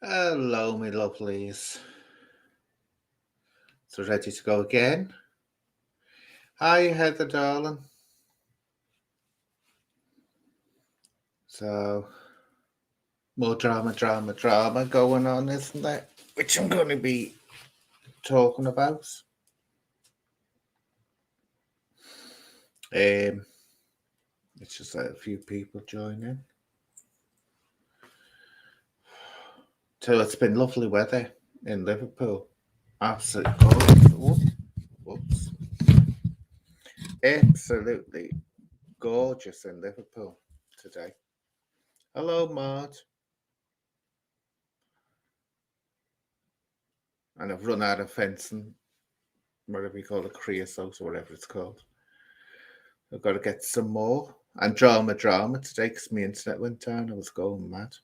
Hello, my lovelies. So ready to go again? Hi, Heather, darling. So, more drama going on, isn't there? Which I'm going to be talking about. It's just let a few people join in. So it's been lovely weather in Liverpool. Absolutely gorgeous. Whoops. Absolutely gorgeous in Liverpool today. Hello, Mart. And I've run out of fencing, whatever you call it, creosote or whatever it's called. I've got to get some more. And drama today because my internet went down. I was going mad.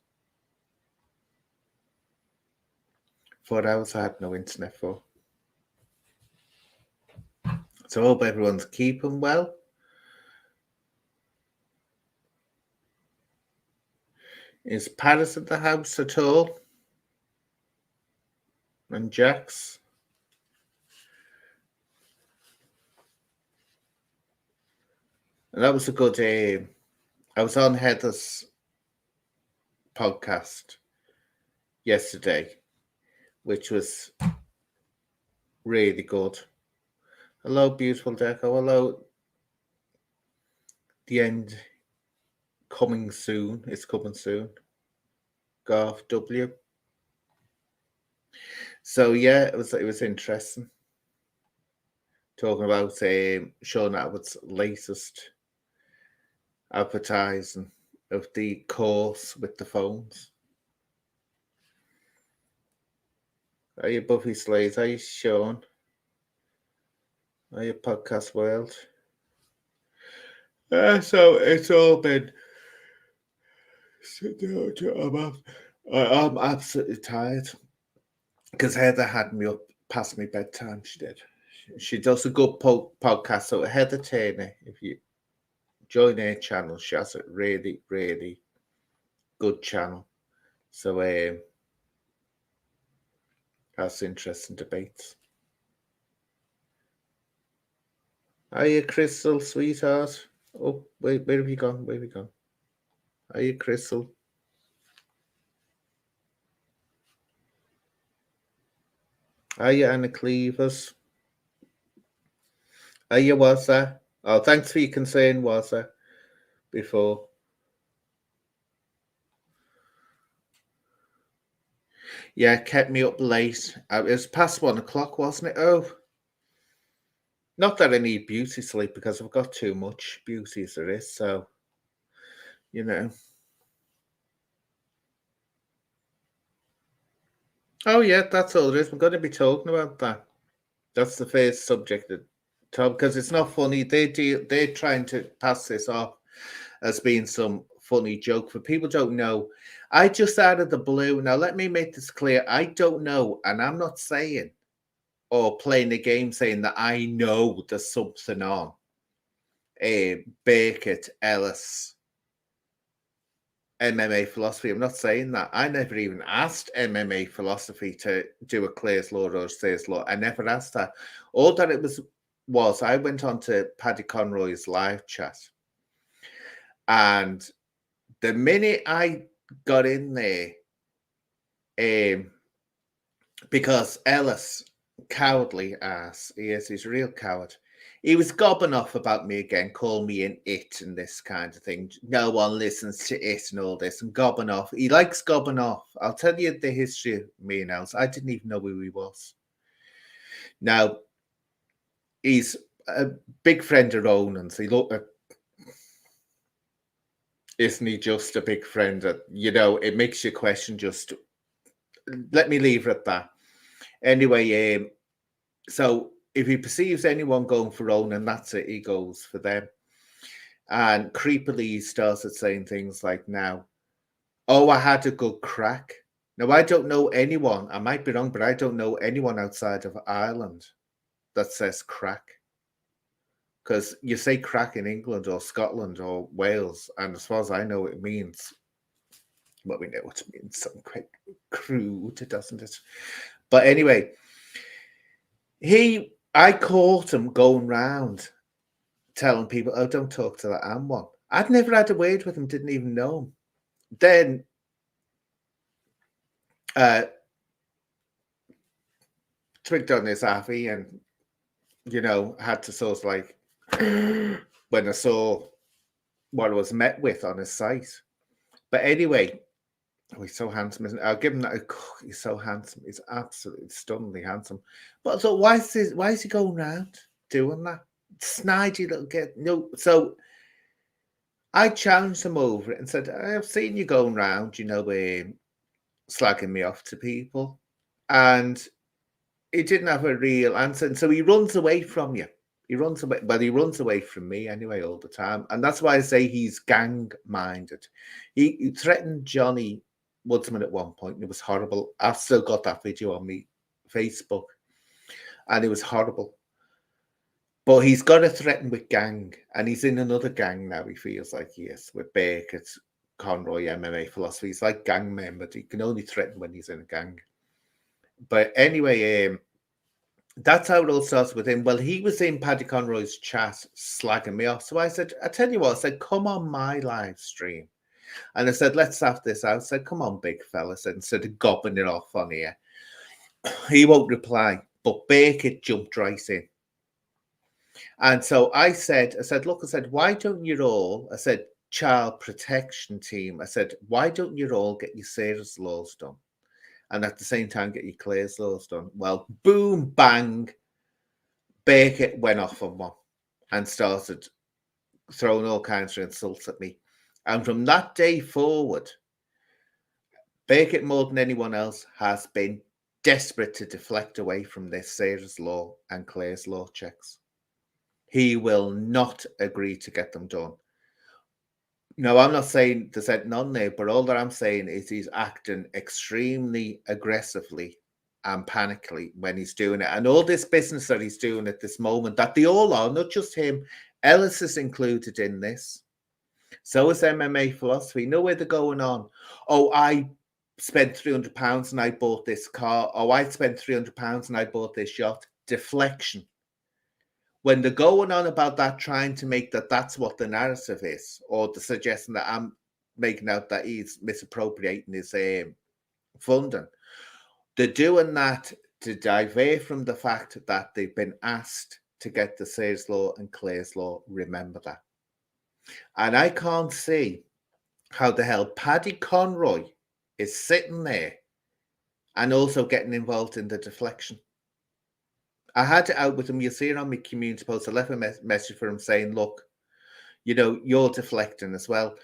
4 hours I had no internet for. So I hope everyone's keeping well. Is Paris at the house at all? And Jax? And that was a good. I was on Heather's podcast yesterday, which was really good. Hello, beautiful Decca. Hello. The end coming soon. It's coming soon. Garth W. So yeah, it was interesting. Talking about Sean Atwood's latest advertising of the course with the phones. Are you Buffy Slade? Are you Sean? Are you Podcast World? So it's all been. I'm absolutely tired because Heather had me up past my bedtime. She did. She does a good podcast. So Heather Turner, if you join her channel, she has a really, really good channel. So has interesting debates. Are you Crystal, sweetheart? Oh, wait, where have you gone? Where have you gone? Are you Crystal? Are you Anna Cleavers? Are you Wazza? Oh, thanks for your concern, Wazza, before. Yeah, kept me up late. It was past 1 o'clock, wasn't it? Oh, not that I need beauty sleep because I've got too much beauty as there is. So, you know. Oh, yeah, that's all there is. We're going to be talking about that. That's the first subject, Tom, because it's not funny. They're trying to pass this off as being some funny joke. For people don't know, I just out of the blue. Now, let me make this clear. I don't know, and I'm not saying or playing a game saying that I know there's something on. Beckett, Ellis, MMA philosophy. I'm not saying that. I never even asked MMA philosophy to do a Clare's Law or Sayers Law. I never asked that. All that it was I went on to Paddy Conroy's live chat. And the minute I got in there, because Ellis, cowardly ass, he's a real coward. He was gobbing off about me again, call me an it and this kind of thing. No one listens to it and all this, and gobbing off. He likes gobbing off. I'll tell you the history of me and Els. I didn't even know who he was. Now, he's a big friend of Ronan's. Isn't he just a big friend? It makes you question just. Let me leave it at that. Anyway, so if he perceives anyone going for Ronan, that's it. He goes for them. And creepily, he started saying things like, now, oh, I had a good crack. Now, I don't know anyone, I might be wrong, but I don't know anyone outside of Ireland that says crack. Because you say crack in England or Scotland or Wales, and as far as I know, it means Well, we know what it means, something quite crude, doesn't it? But anyway, I caught him going round telling people, oh, don't talk to that am one. I'd never had a word with him, didn't even know him. Then twigged on his Avi and, had to sort of like, when I saw what I was met with on his site. But anyway, he's so handsome, isn't he? I'll give him that. He's so handsome. He's absolutely stunningly handsome. But I thought, why is he going around doing that? Snidey little kid. No, so I challenged him over it and said, I've seen you going around, slagging me off to people. And he didn't have a real answer. And so he runs away from you. He runs away, but he runs away from me anyway all the time. And that's why I say he's gang-minded. He threatened Johnny Woodsman at one point, and it was horrible. I've still got that video on me Facebook, and it was horrible. But he's got a threaten with gang, and he's in another gang now, he feels like he is, with Beckett, Conroy, MMA Philosophy. He's like gang member. He can only threaten when he's in a gang. But anyway, that's how it all starts with him. Well, he was in Paddy Conroy's chat slagging me off. So I said, I tell you what, I said, come on my live stream. And I said, let's have this out. I said, come on, big fella. I said, instead of gobbing it off on here. He won't reply. But Beckett jumped right in. And so I said, look, why don't you all, I said, child protection team. I said, why don't you all get your Sarah's laws done? And at the same time, get your Claire's laws done. Well, boom, bang, Beckett went off on one and started throwing all kinds of insults at me. And from that day forward, Beckett, more than anyone else, has been desperate to deflect away from this Sarah's law and Claire's law checks. He will not agree to get them done. No, I'm not saying there's none there, but all that I'm saying is he's acting extremely aggressively and panically when he's doing it. And all this business that he's doing at this moment, that they all are, not just him, Ellis is included in this. So is MMA Philosophy. Know where they're going on. Oh, I spent £300 and I bought this car. Oh, I spent £300 and I bought this yacht. Deflection. When they're going on about that, trying to make that's what the narrative is, or the suggestion that I'm making out that he's misappropriating his funding, they're doing that to divert from the fact that they've been asked to get the Sayers law and Claire's law. Remember that. And I can't see how the hell Paddy Conroy is sitting there and also getting involved in the deflection. I had it out with him. You see it on my community post. I left a message for him saying, look, you're deflecting as well.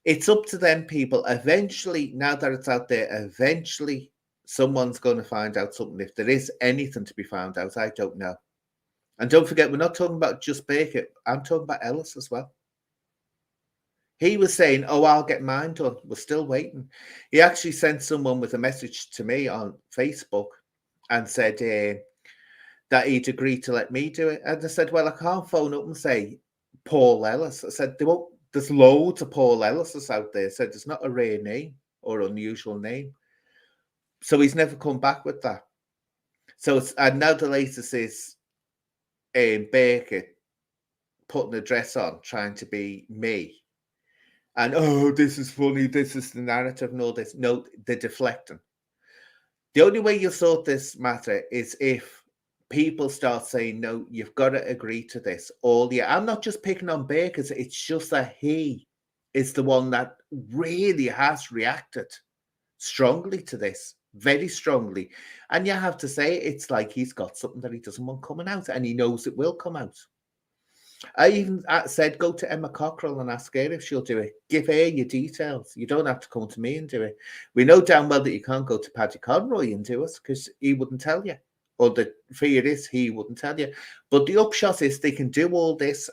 It's up to them people. Eventually, now that it's out there, eventually someone's going to find out something. If there is anything to be found out, I don't know. And don't forget, we're not talking about just Baker. I'm talking about Ellis as well. He was saying, oh, I'll get mine done. We're still waiting. He actually sent someone with a message to me on Facebook and said that he'd agreed to let me do it. And I said, well, I can't phone up and say Paul Ellis. I said, there's loads of Paul Ellises out there. I said, it's not a rare name or unusual name. So he's never come back with that. So and now the latest is Baker putting a dress on, trying to be me. And, oh, this is funny. This is the narrative and all this. No, they're deflecting. The only way you'll sort this matter is if people start saying, no, you've got to agree to this. I'm not just picking on Baker. It's just that he is the one that really has reacted strongly to this, very strongly. And you have to say, it's like he's got something that he doesn't want coming out, and he knows it will come out. I even said, go to Emma Cockrell and ask her if she'll do it. Give her your details. You don't have to come to me and do it. We know damn well that you can't go to Paddy Conroy and do it because he wouldn't tell you. Or the fear is he wouldn't tell you. But the upshot is they can do all this.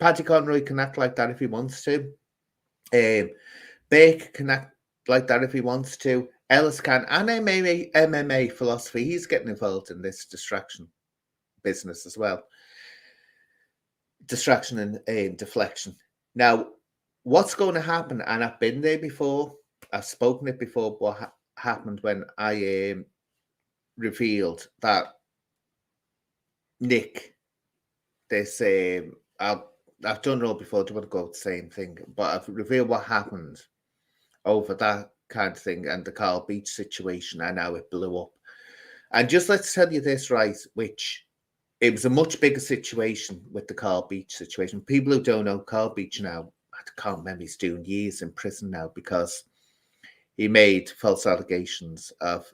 Paddy Conroy can act like that if he wants to. Bake can act like that if he wants to. Ellis can. And MMA Philosophy, he's getting involved in this distraction business as well. Distraction and deflection. Now, what's going to happen, and I've been there before, I've spoken it before, what happened when I revealed that Nick, this, I've done it all before, I don't want to go with the same thing, but I've revealed what happened over that kind of thing and the Carl Beach situation and how it blew up. And just let's tell you this, right, which it was a much bigger situation with the Carl Beach situation. People who don't know Carl Beach now, I can't remember, he's doing years in prison now because he made false allegations of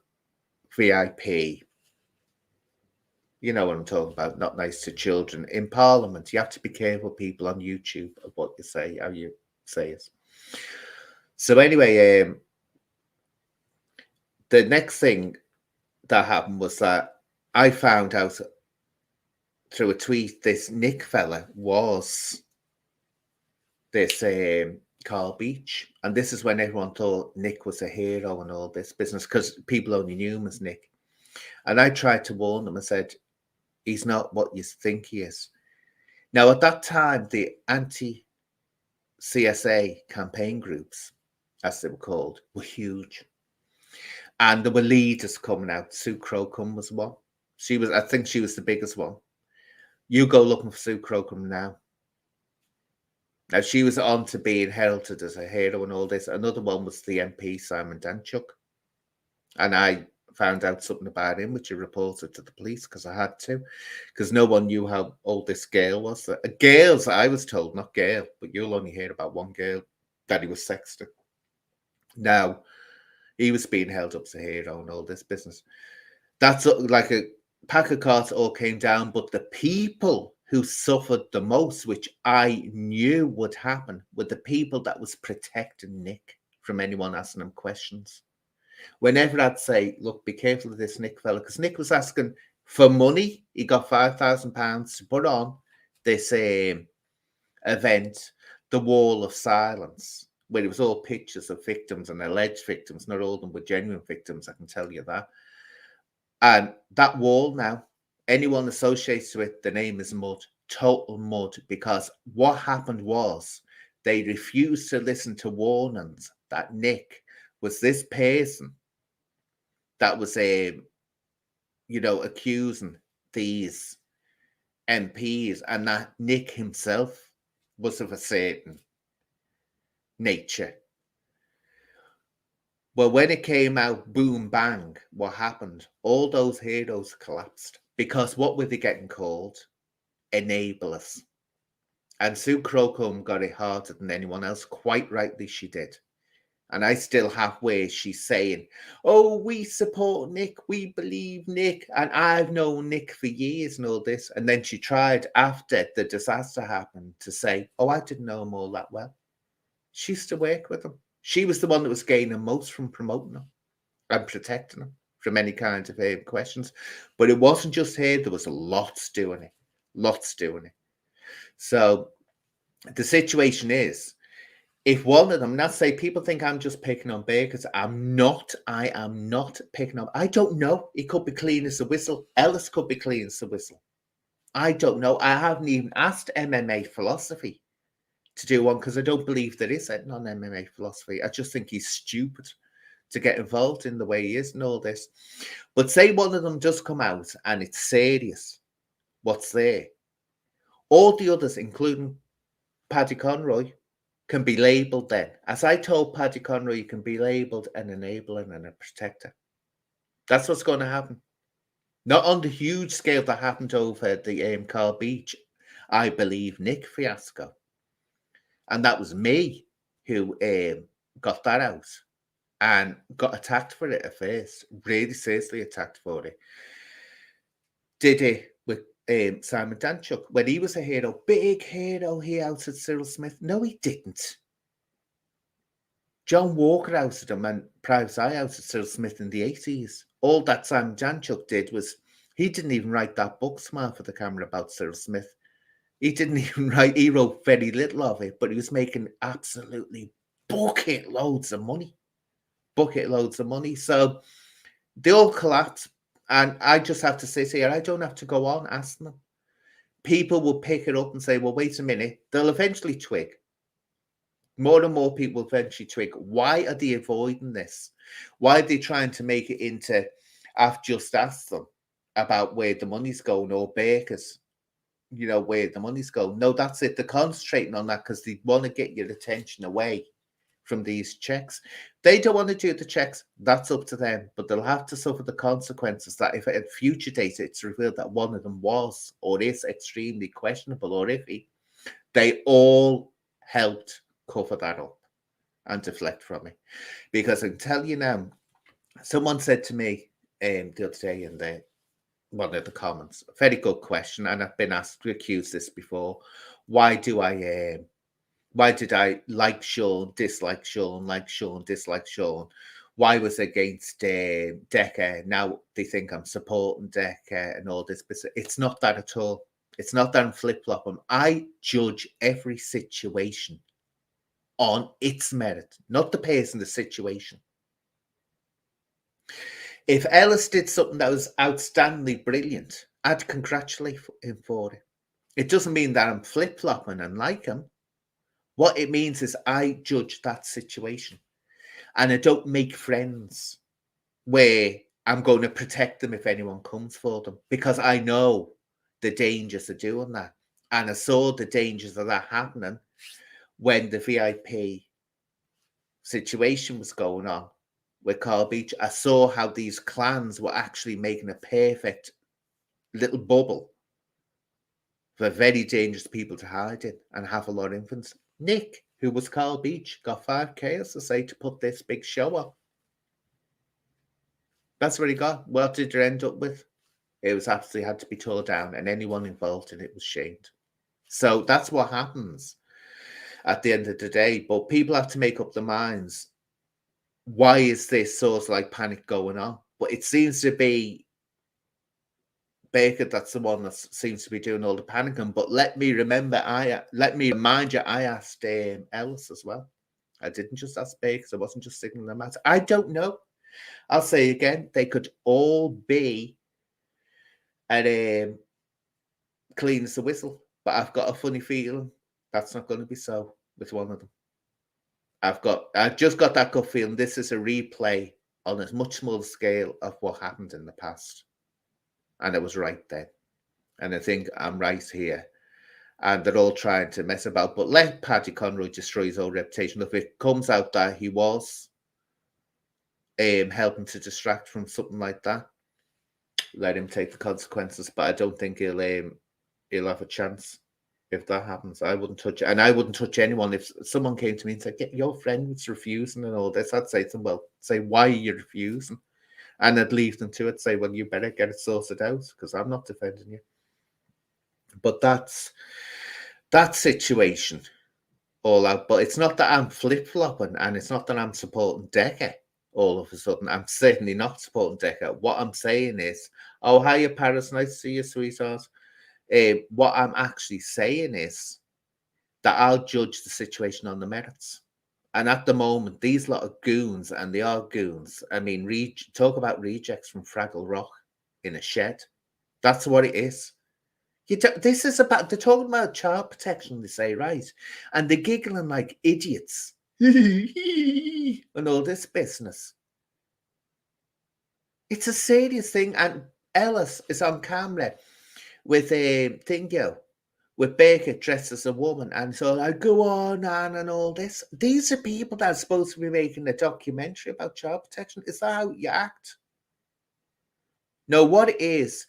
VIP. You know what I'm talking about, not nice to children. In Parliament, you have to be careful, people, on YouTube of what you say, how you say it. So anyway, the next thing that happened was that I found out through a tweet this Nick fella was this Carl Beach, and this is when everyone thought Nick was a hero and all this business because people only knew him as Nick. And I tried to warn them and said, he's not what you think he is. Now, at that time, the anti-CSA campaign groups, as they were called, were huge. And there were leaders coming out. Sue Crocombe was one. I think she was the biggest one. You go looking for Sue Crocombe now. Now, she was on to being heralded as a hero and all this. Another one was the MP, Simon Danchuk. And I found out something about him, which I reported to the police because I had to, because no one knew how old this girl was. Girls, I was told, not girl, but you'll only hear about one girl that he was sexting. Now, he was being held up as a hero and all this business. That's like a pack of cards all came down, but the people who suffered the most, which I knew would happen, were the people that was protecting Nick from anyone asking him questions. Whenever I'd say, look, be careful of this Nick fella, because Nick was asking for money. He got £5,000 to put on this event, The Wall of Silence, where it was all pictures of victims and alleged victims. Not all of them were genuine victims, I can tell you that. And that wall now, anyone associated with the name is mud, total mud, because what happened was they refused to listen to warnings that Nick was this person that was accusing these MPs, and that Nick himself was of a certain nature. Well, when it came out, boom, bang, what happened? All those heroes collapsed because what were they getting called? Enablers. And Sue Crocombe got it harder than anyone else. Quite rightly, she did. And I still halfway, she's saying, oh, we support Nick, we believe Nick, and I've known Nick for years and all this. And then she tried, after the disaster happened, to say, oh, I didn't know him all that well. She used to work with him. She was the one that was gaining most from promoting him and protecting him from any kind of questions. But it wasn't just her, there was lots doing it. Lots doing it. So the situation is, if one of them, not say people think I'm just picking on Bakers, I'm not. I am not picking on. I don't know. It could be clean as a whistle. Ellis could be clean as a whistle. I don't know. I haven't even asked MMA Philosophy to do one because I don't believe there is a non-MMA Philosophy. I just think he's stupid to get involved in the way he is and all this. But say one of them does come out and it's serious. What's there? All the others, including Paddy Conroy, can be labelled then. As I told Paddy Conroy, you can be labelled an enabler and a protector. That's what's going to happen. Not on the huge scale that happened over the Carl Beach, I believe, Nick fiasco. And that was me who got that out and got attacked for it at first. Really seriously attacked for it. Did it with Simon Danchuk when he was a hero. Big hero, he outed Cyril Smith. No, he didn't. John Walker outed him and Private Eye outed Cyril Smith in the 80s. All that Simon Danchuk did was, he didn't even write that book, Smile for the Camera, about Cyril Smith. He didn't even write, he wrote very little of it, but he was making absolutely bucket loads of money. Bucket loads of money. So they all collapsed. And I just have to sit here. I don't have to go on asking them. People will pick it up and say, well, wait a minute. They'll eventually twig. more and more people eventually twig, why are they avoiding this? Why are they trying to make it into, I've just asked them about where the money's going, or bakers, where the money's going. No, that's it. They're concentrating on that because they want to get your attention away from these checks. They don't want to do the checks. That's up to them, but they'll have to suffer the consequences that if at future date it's revealed that one of them was or is extremely questionable or iffy, they all helped cover that up and deflect from it. Because I can tell you now, someone said to me the other day in one of the comments, a very good question, and I've been asked to accuse this before. Why did I like Sean, dislike Sean, like Sean, dislike Sean? Why was I against Decca? Now they think I'm supporting Decca and all this. But it's not that at all. It's not that I'm flip-flopping. I judge every situation on its merit, not the person, the situation. If Ellis did something that was outstandingly brilliant, I'd congratulate him for it. It doesn't mean that I'm flip-flopping and like him. What it means is I judge that situation, and I don't make friends where I'm going to protect them if anyone comes for them, because I know the dangers of doing that. And I saw the dangers of that happening when the VIP situation was going on with Carl Beach. I saw how these clans were actually making a perfect little bubble for very dangerous people to hide in and have a lot of influence. Nick, who was Carl Beach, got 5K, as I say, to put this big show up. That's what he got. What did it end up with? It was absolutely had to be tore down, and anyone involved in it was shamed. So that's what happens at the end of the day. But people have to make up their minds. Why is this sort of like panic going on? But it seems to be Baker that's the one that seems to be doing all the panicking. But let me remind you, I asked Ellis as well. I didn't just ask Baker. I wasn't just signaling them out. I don't know. I'll say again, they could all be at clean as a whistle, but I've got a funny feeling that's not going to be so with one of them. I've just got that gut feeling this is a replay on a much smaller scale of what happened in the past. And it was right then. And I think I'm right here. And they're all trying to mess about. But let Paddy Conroy destroy his own reputation. If it comes out that he was helping to distract from something like that, let him take the consequences. But I don't think he'll have a chance if that happens. I wouldn't touch it. And I wouldn't touch anyone. If someone came to me and said, "Yeah, your friend's refusing and all this," I'd say to them, well, say, why are you refusing? And I'd leave them to it, say, well, you better get it sorted out because I'm not defending you. But that's that situation all out. But it's not that I'm flip-flopping, and it's not that I'm supporting Decca all of a sudden. I'm certainly not supporting Decca. What I'm saying is, oh, hiya, Paris. Nice to see you, sweetheart. What I'm actually saying is that I'll judge the situation on the merits. And at the moment, these lot of goons, and they are goons. I mean, talk about rejects from Fraggle Rock in a shed. That's what it is. This is about, they're talking about child protection, they say, right? And they're giggling like idiots and all this business. It's a serious thing. And Ellis is on camera with a Thingo, with Baker dressed as a woman, and so like, go on, Anne, and all this. These are people that are supposed to be making a documentary about child protection. Is that how you act? No, what it is,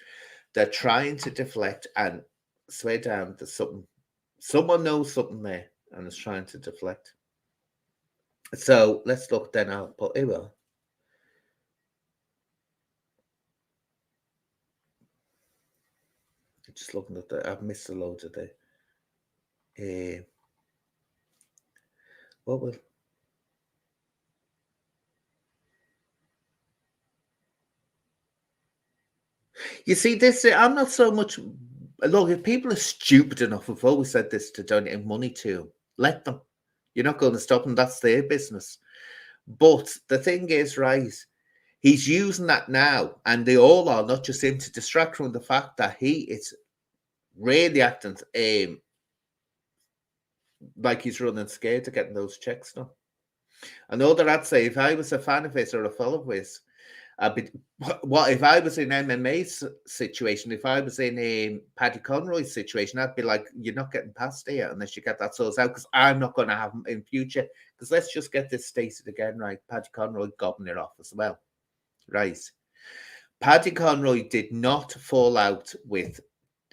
they're trying to deflect and swear down to something. Someone knows something there and is trying to deflect. So let's look then. I'll put it will. Just looking at that, I've missed a load of the. What will? You see, this, I'm not so much. Look, if people are stupid enough, I've always said this, to donate money to them, let them. You're not going to stop them. That's their business. But the thing is, right, he's using that now, and they all are, not just him, to distract from the fact that he is really acting like he's running scared of getting those checks done. I know that I'd say if I was a fan of his or a follower of his, I'd be, what if I was in MMA's situation, if I was in a Paddy Conroy's situation, I'd be like, you're not getting past here unless you get that source out, because I'm not going to have them in future. Because let's just get this stated again, right? Paddy Conroy gobbing it off as well, right? Paddy Conroy did not fall out with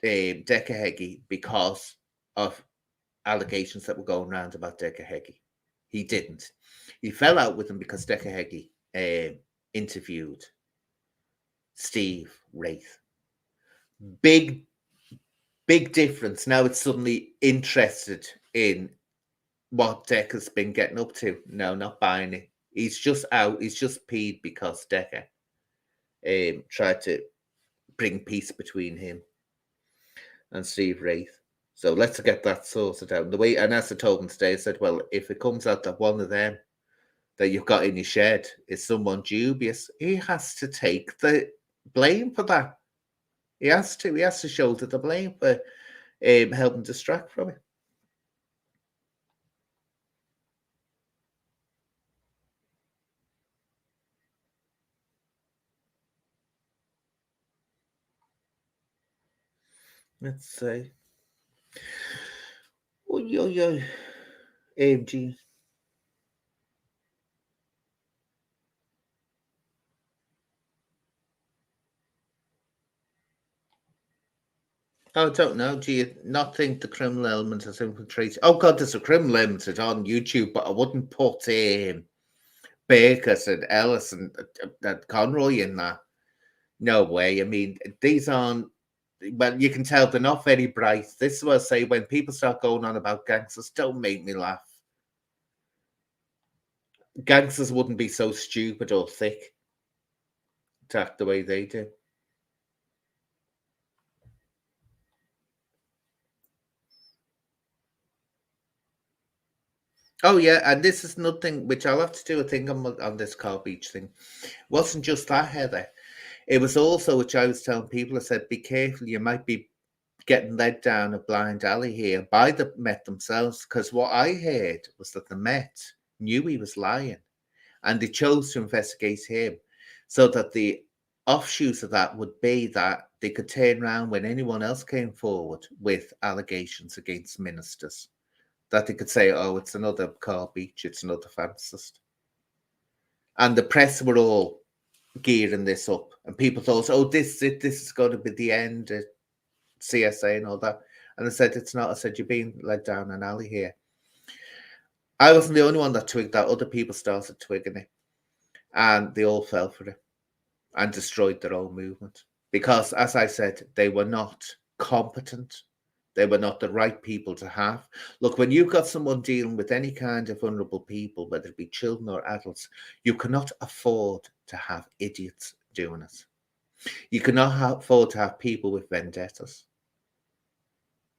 Decca Heggie because of allegations that were going around about Decca Heggie. He didn't. He fell out with him because Decca Heggie interviewed Steve Wraith. Big difference. Now it's suddenly interested in what Decca's been getting up to. No, not buying it. He's just out. He's just peed because Decca tried to bring peace between him and Steve Wraith. So let's get that sorted out. The way, and as I told him today, I said, well, if it comes out that one of them that you've got in your shed is someone dubious, he has to take the blame for that. He has to shoulder the blame for helping distract from it. Let's see. AMG. I don't know. Do you not think the criminal element has infiltrated? Oh God, there's a criminal element on YouTube, but I wouldn't put Bakers and Ellis and Conroy in that. No way. I mean, these aren't. Well, you can tell they're not very bright. This is what I say when people start going on about gangsters. Don't make me laugh. Gangsters wouldn't be so stupid or thick to act the way they do. Oh yeah, and this is nothing which I'll have to do a thing on this Car Beach thing. Wasn't just that, Heather. It was also, which I was telling people, I said, be careful, you might be getting led down a blind alley here by the Met themselves, because what I heard was that the Met knew he was lying and they chose to investigate him, so that the offshoots of that would be that they could turn around when anyone else came forward with allegations against ministers, that they could say, oh, it's another Car Beach, it's another fantasist. And the press were all gearing this up, and people thought, oh, this is going to be the end of CSA and all that. And I said, it's not. I said, you're being led down an alley here. I wasn't the only one that twigged that. Other people started twigging it, and they all fell for it and destroyed their own movement. Because, as I said, they were not competent. They were not the right people to have. Look, when you've got someone dealing with any kind of vulnerable people, whether it be children or adults, you cannot afford to have idiots doing it. You cannot afford to have people with vendettas.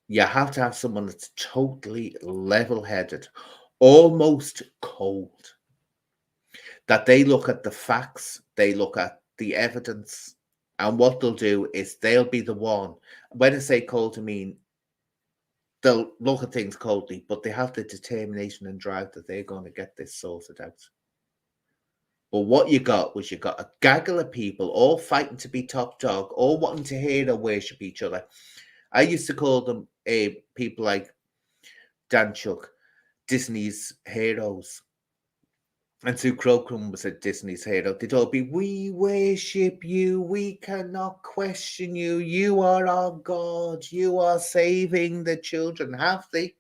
You have to have someone that's totally level-headed, almost cold. That they look at the facts, they look at the evidence, and what they'll do is they'll be the one. When I say cold, I mean they'll look at things coldly, but they have the determination and drive that they're going to get this sorted out. But what you got was a gaggle of people all fighting to be top dog, all wanting to hate or worship each other. I used to call them people like Dan Chuck, Disney's heroes. And Sue Crocrum was a Disney's hero. They'd all be, we worship you. We cannot question you. You are our God. You are saving the children. Have they?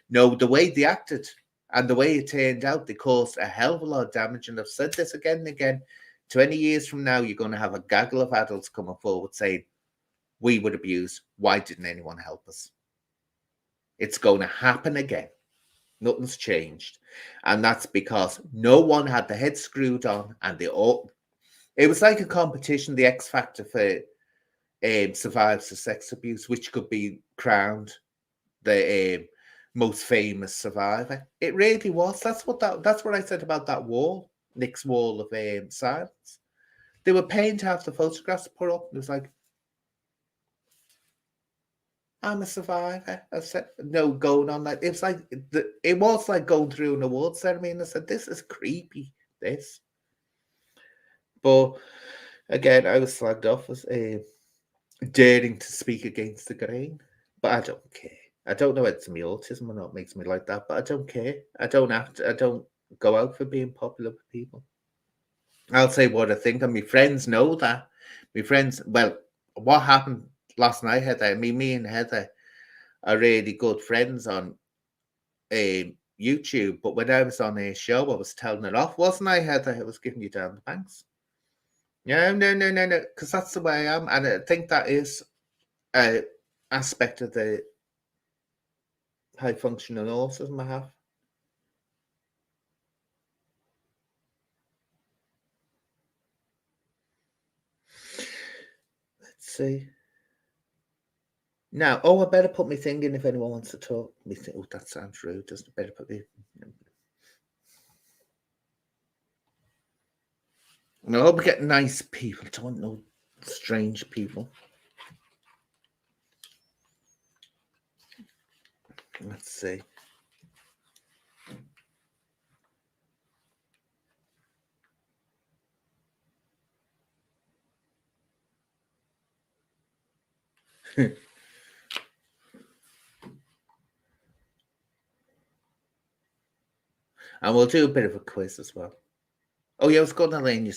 No, the way they acted and the way it turned out, they caused a hell of a lot of damage. And I've said this again and again. 20 years from now, you're going to have a gaggle of adults coming forward saying, we were abused. Why didn't anyone help us? It's going to happen again. Nothing's changed. And that's because no one had the head screwed on, and it was like a competition, the X Factor for survivors of sex abuse, which could be crowned the most famous survivor. It really was. That's what I said about that wall, Nick's wall of silence. They were paying to have the photographs put up. It was like, I'm a survivor. I said, no, going on like it was like going through an award ceremony. And I said, this is creepy. This, but again, I was slagged off as daring to speak against the grain. But I don't care. I don't know if it's my autism or not makes me like that, but I don't care. I don't have to. I don't go out for being popular with people. I'll say what I think, and my friends know that. My friends, well, what happened last night, Heather? Me and Heather are really good friends on YouTube. But when I was on a show, I was telling it off, wasn't I, Heather? I was giving you down the banks. Yeah, no, because that's the way I am, and I think that is a aspect of the high functioning autism I have. Let's see. Now, I better put my thing in if anyone wants to talk. Me think, oh, that sounds rude. Doesn't it? Better put me. I hope we get nice people. Don't want no strange people. Let's see. And we'll do a bit of a quiz as well. Oh yeah, I was going to lend you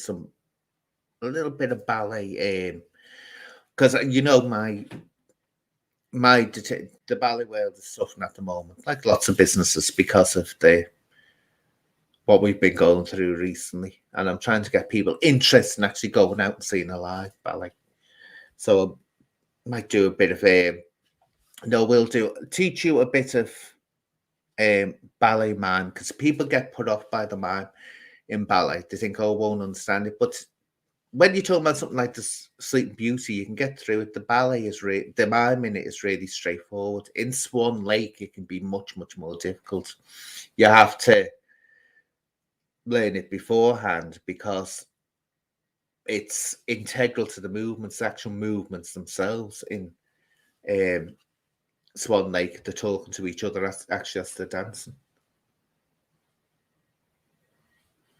a little bit of ballet, because you know the ballet world is suffering at the moment, like lots of businesses, because of what we've been going through recently. And I'm trying to get people interested in actually going out and seeing a live ballet. So I might do a bit of we'll teach you a bit of ballet mime, because people get put off by the mime in ballet. They think, oh, I won't understand it. But when you're talking about something like the Sleeping Beauty, you can get through it. The ballet is the mime in it is really straightforward. In Swan Lake, it can be much, much more difficult. You have to learn it beforehand because it's integral to the movements, the actual movements themselves in Swan Lake. They're talking to each other actually as they're dancing.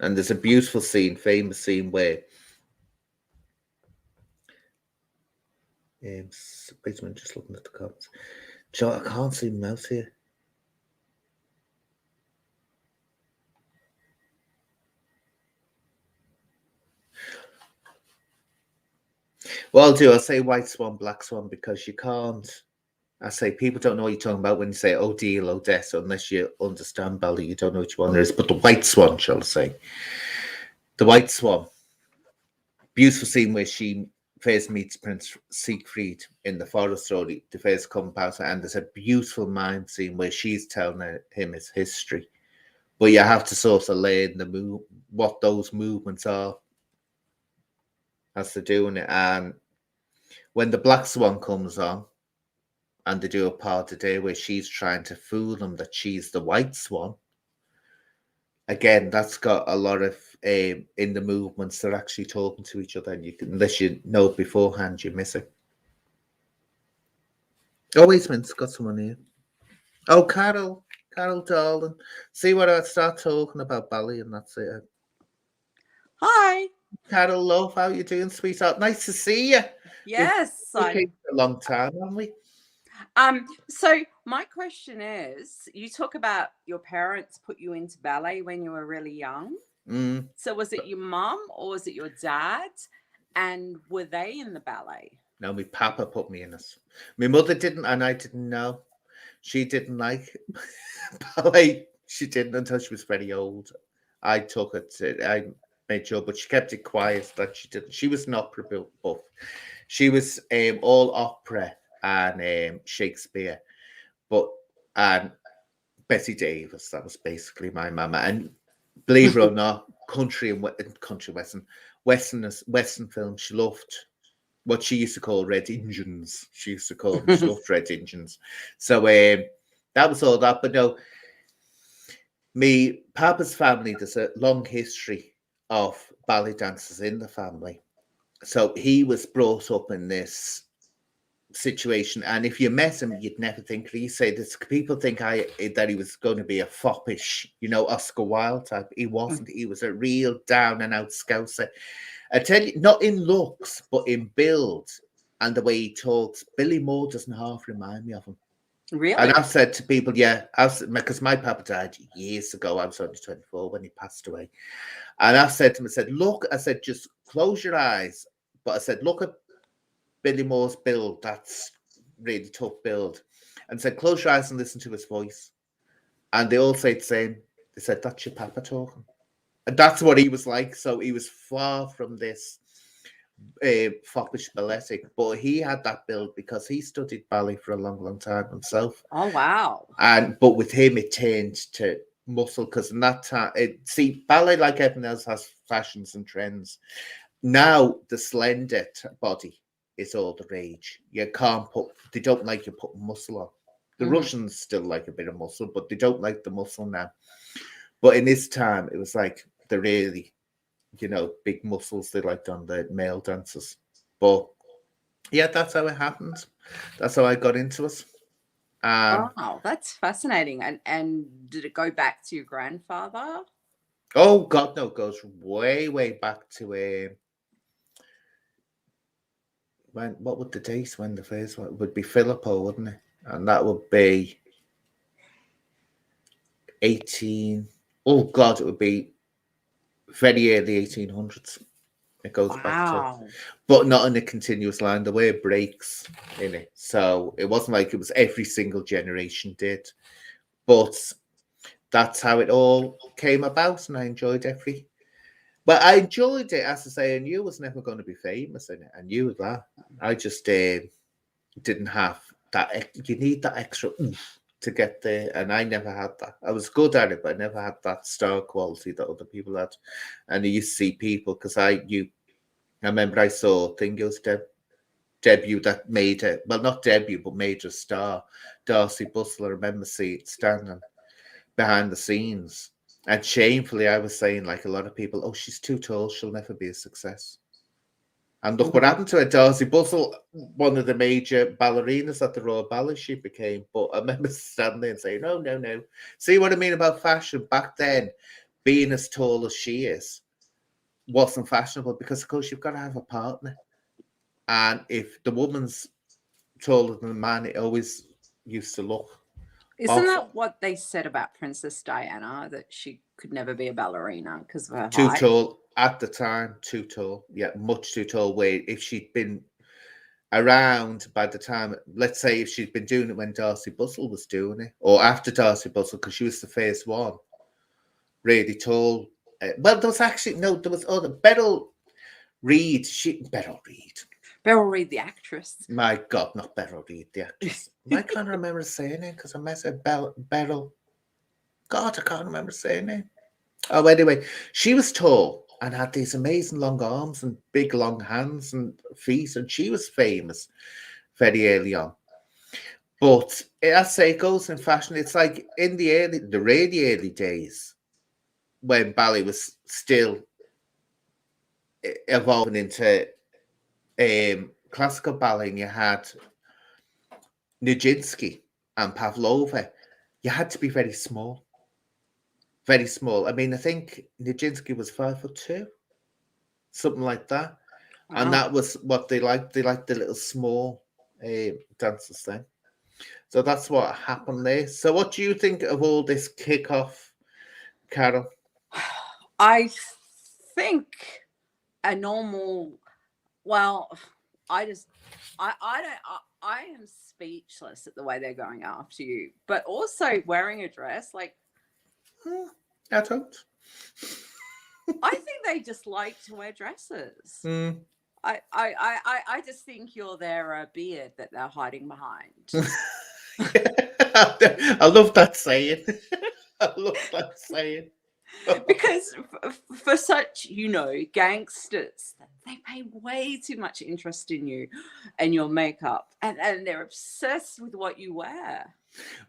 And there's a beautiful scene, famous scene where basically just looking at the comments. Joe, I can't see mouse here. Well, I'll say white swan, black swan, because you can't. I say people don't know what you're talking about when you say Odile, Odessa, unless you understand ballet. You don't know which one there is. But the white swan, shall I say? The white swan. Beautiful scene where she first meets Prince Siegfried in the forest story, the first come past her, and there's a beautiful mime scene where she's telling him his history. But you have to sort of learn what those movements are as they're doing it. And when the black swan comes on, and they do a part today where she's trying to fool them that she's the white swan. Again, that's got a lot of in the movements. They're actually talking to each other, and you can, unless you know beforehand, you miss it. Oh, wait a minute, it's got someone here. Oh, Carol, darling. See what I start talking about ballet, and that's it. Hi. Carol, love, how you doing, sweetheart? Nice to see you. Yes. We've a long time, haven't we? So my question is, you talk about your parents put you into ballet when you were really young. So was it your mum or was it your dad? And were they in the ballet? No, my papa put me in it. My mother didn't, and I didn't know. She didn't like ballet. She didn't until she was very old. I took it. I made sure, but she kept it quiet that she didn't. She was an opera buff. She was all opera and Shakespeare, and Bessie Davis. That was basically my mama. And believe it or not, country western films. She loved what she used to call red Indians. She used to call them. She loved red Indians. So that was all that. But no, me papa's family, there's a long history of ballet dancers in the family. So he was brought up in this situation. And if you met him, you'd never think. He said this. People think that he was going to be a foppish, Oscar Wilde type. He wasn't. He was a real down and out scouser. I tell you, not in looks, but in build and the way he talks. Billy Moore doesn't half remind me of him. Really? And I've said to people, because my papa died years ago. I was only 24 when he passed away. And I've said to him, I said, just close your eyes. But I said, look at Billy Moore's build. That's really tough build. And said, close your eyes and listen to his voice. And they all say the same. They said, that's your papa talking. And that's what he was like. So he was far from this foppish balletic, but he had that build because he studied ballet for a long time himself. Oh wow! But with him, it turned to muscle because in that time, ballet like everything else has fashions and trends. Now the slender body is all the rage. You can't they don't like you putting muscle on. The Russians still like a bit of muscle, but they don't like the muscle now. But in his time, it was like the really, big muscles they liked on the male dancers. But yeah, that's how it happened. That's how I got into it. Wow, that's fascinating. And did it go back to your grandfather? Oh God, no! It goes way, way back to what would the date when the first one would be Filippo, wouldn't it? And that would be 18. Oh God, it would be very early 1800s. It goes back to, but not in a continuous line. The way it breaks in it, so it wasn't like it was every single generation did. But that's how it all came about, and I enjoyed every. But I enjoyed it, as I say. I knew I was never going to be famous in it. I knew that. I just didn't have that. You need that extra oomph to get there, and I never had that. I was good at it, but I never had that star quality that other people had. And you see people because I remember I saw Thingo's debut that made it. Well, not debut, but made a star. Darcy Bustle. I remember standing behind the scenes, and shamefully, I was saying like a lot of people, "Oh, she's too tall. She'll never be a success." And look what happened to her. Darcy Bustle, one of the major ballerinas at the Royal Ballet, she became. But I remember standing there and saying, no. See what I mean about fashion? Back then, being as tall as she is wasn't fashionable because, of course, you've got to have a partner. And if the woman's taller than the man, it always used to look Isn't that what they said about Princess Diana, that she could never be a ballerina because of her too height? tall. At the time, too tall. Yeah, much too tall. Where if she'd been around by the time, let's say if she'd been doing it when Darcy Bustle was doing it, or after Darcy Bustle, because she was the first one, really tall. Well, there was actually, no, there was other. Beryl Reid, Beryl Reid, the actress. My God, not Beryl Reid, the actress. I can't remember saying it because I messed up Beryl. God, I can't remember saying it. Oh, anyway, she was tall and had these amazing long arms and big long hands and feet, and she was famous very early on. But as I say, it goes in fashion. It's like in the really early days when ballet was still evolving into classical ballet, and you had Nijinsky and Pavlova. You had to be very small. Very small. I mean, I think Nijinsky was 5'2", something like that. Wow. And that was what they liked. They liked the little small dancers then. So that's what happened there. So what do you think of all this kickoff, Carol? I think a normal, well, I am speechless at the way they're going after you, but also wearing a dress, like, I don't. I think they just like to wear dresses. I just think you're their beard that they're hiding behind. I love that saying. I love that saying. Because for such, gangsters, they pay way too much interest in you and your makeup, and they're obsessed with what you wear.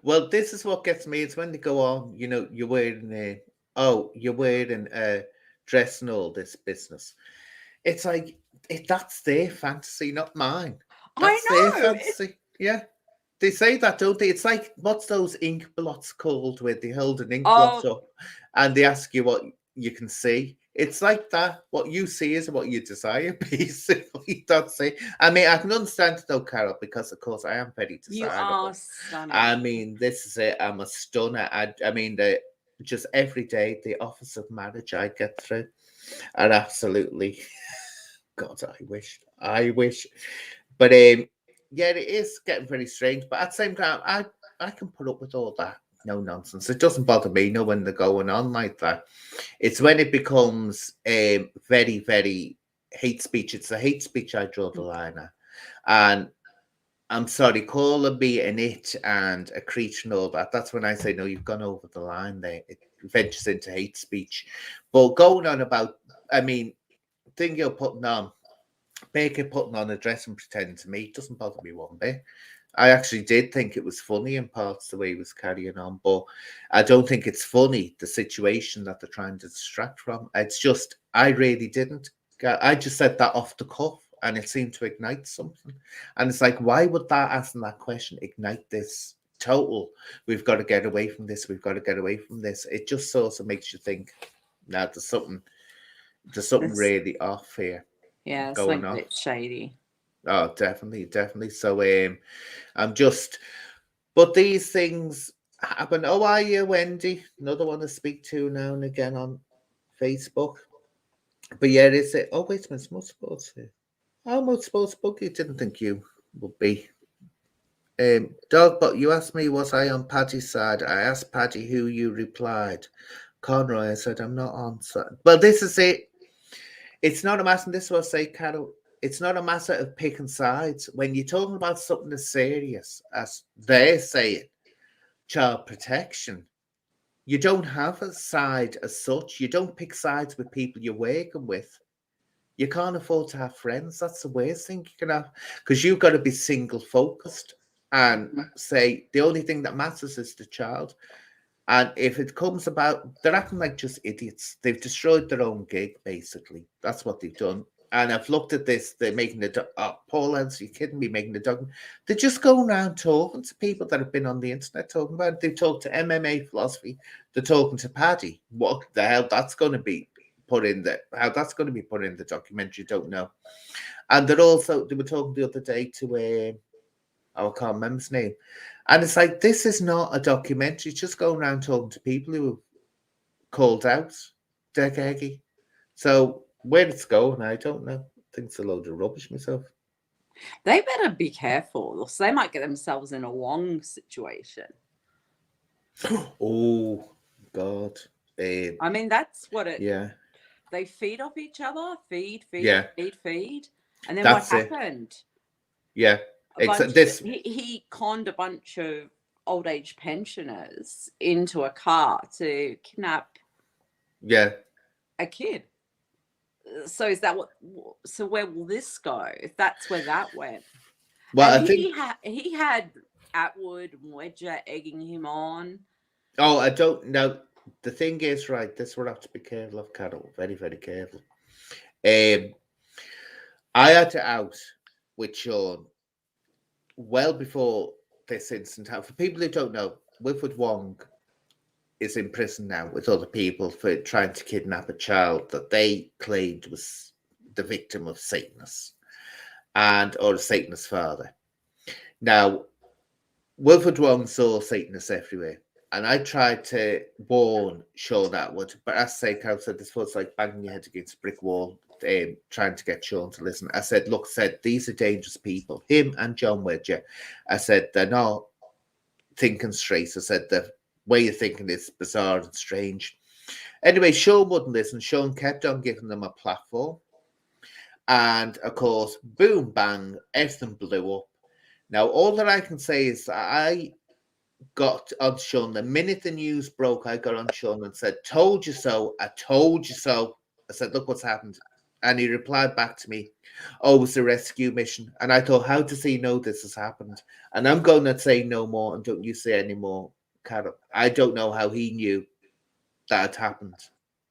Well, this is what gets me. It's when they go on, you're wearing a dress and all this business. It's like, that's their fantasy, not mine. That's their I know. fancy. Yeah. They say that, don't they? It's like, what's those ink blots called where they hold an ink blot Oh, up and they ask you what you can see? It's like that. What you see is what you desire, basically. That's it. I mean, I can understand it though, Carol, because of course I am very you are desirable. I stunning. mean, this is it. I'm a stunner. I mean, just every day, the offers of marriage I get through are absolutely, God, I wish. But yeah, it is getting very strange. But at the same time, I can put up with all that. No nonsense. It doesn't bother me. No, when they're going on like that, it's when it becomes very, very hate speech. It's the hate speech I draw the line at. And I'm sorry, calling me an it and a creature and all that. That's when I say, no, you've gone over the line there. It ventures into hate speech. But going on about, I mean, thing you're putting on, Baker putting on a dress and pretending to me doesn't bother me one bit. I actually did think it was funny in parts the way he was carrying on, but I don't think it's funny, the situation that they're trying to distract from. It's just, I really didn't. I just said that off the cuff and it seemed to ignite something. And it's like, why would that asking that question ignite this total? We've got to get away from this. We've got to get away from this. It just sort of makes you think, now there's something It's, really off here yeah, it's going like a on. bit shady. Oh, definitely, definitely. So I'm just, but these things happen. Oh, are you, Wendy? Another one to speak to now and again on Facebook. But yeah, is it? Oh, wait a minute, Motorsports here. Oh, Motorsports Buggy, didn't think you would be. Dog, but you asked me, was I on Paddy's side? I asked Paddy who you replied. Conroy, I said, I'm not on side. Well, this is it. It's not a matter, this is what I say, Carol. It's not a matter of picking sides. When you're talking about something as serious as they're saying, child protection, you don't have a side as such. You don't pick sides with people you're working with. You can't afford to have friends. That's the worst thing you can have because you've got to be single focused and say the only thing that matters is the child. And if it comes about, they're acting like just idiots. They've destroyed their own gig, basically. That's what they've done. And I've looked at this. They're making the Paul Ants, you kidding me? Making the document. They're just going around talking to people that have been on the internet talking about it. They've talked to MMA philosophy. They're talking to Paddy. What the hell that's going to be put in there? How that's going to be put in the documentary? Don't know. And they were talking the other day to I can't remember his name. And it's like, this is not a documentary. It's just going around talking to people who have called out Decca Eggy. So where it's going, I don't know. I think it's a load of rubbish myself. They better be careful, so they might get themselves in a Wong situation. Oh, God. I mean, that's what it. Yeah. They feed off each other, feed, Yeah. and then That's what it. happened? Yeah. He conned a bunch of old age pensioners into a car to kidnap a kid. So is that what? So where will this go? If that's where that went, well, and I think he had Atwood and Wedger egging him on. Oh, I don't know. The thing is, right, this we'll have to be careful of, Carol. Very, very careful. I had it out with Sean well before this incident happened. For people who don't know, Wilfred Wong is in prison now with other people for trying to kidnap a child that they claimed was the victim of Satanists or a Satanist father. Now, Wilfred Wong saw Satanists everywhere. And I tried to warn Sean Atwood, but as I say, Carol said, this was like banging your head against a brick wall, trying to get Sean to listen. I said, look, these are dangerous people, him and John Wedger. I said, they're not thinking straight. I said, the way you're thinking is bizarre and strange. Anyway, Sean wouldn't listen. Sean kept on giving them a platform. And of course, boom, bang, everything blew up. Now, all that I can say is I got on Sean the minute the news broke. I got on Sean and said, "Told you so. I told you so." I said, "Look what's happened," and he replied back to me, "Oh, it's a rescue mission." And I thought, how does he know this has happened? And I'm going to say no more, and don't you say any more, Carol. I don't know how he knew that had happened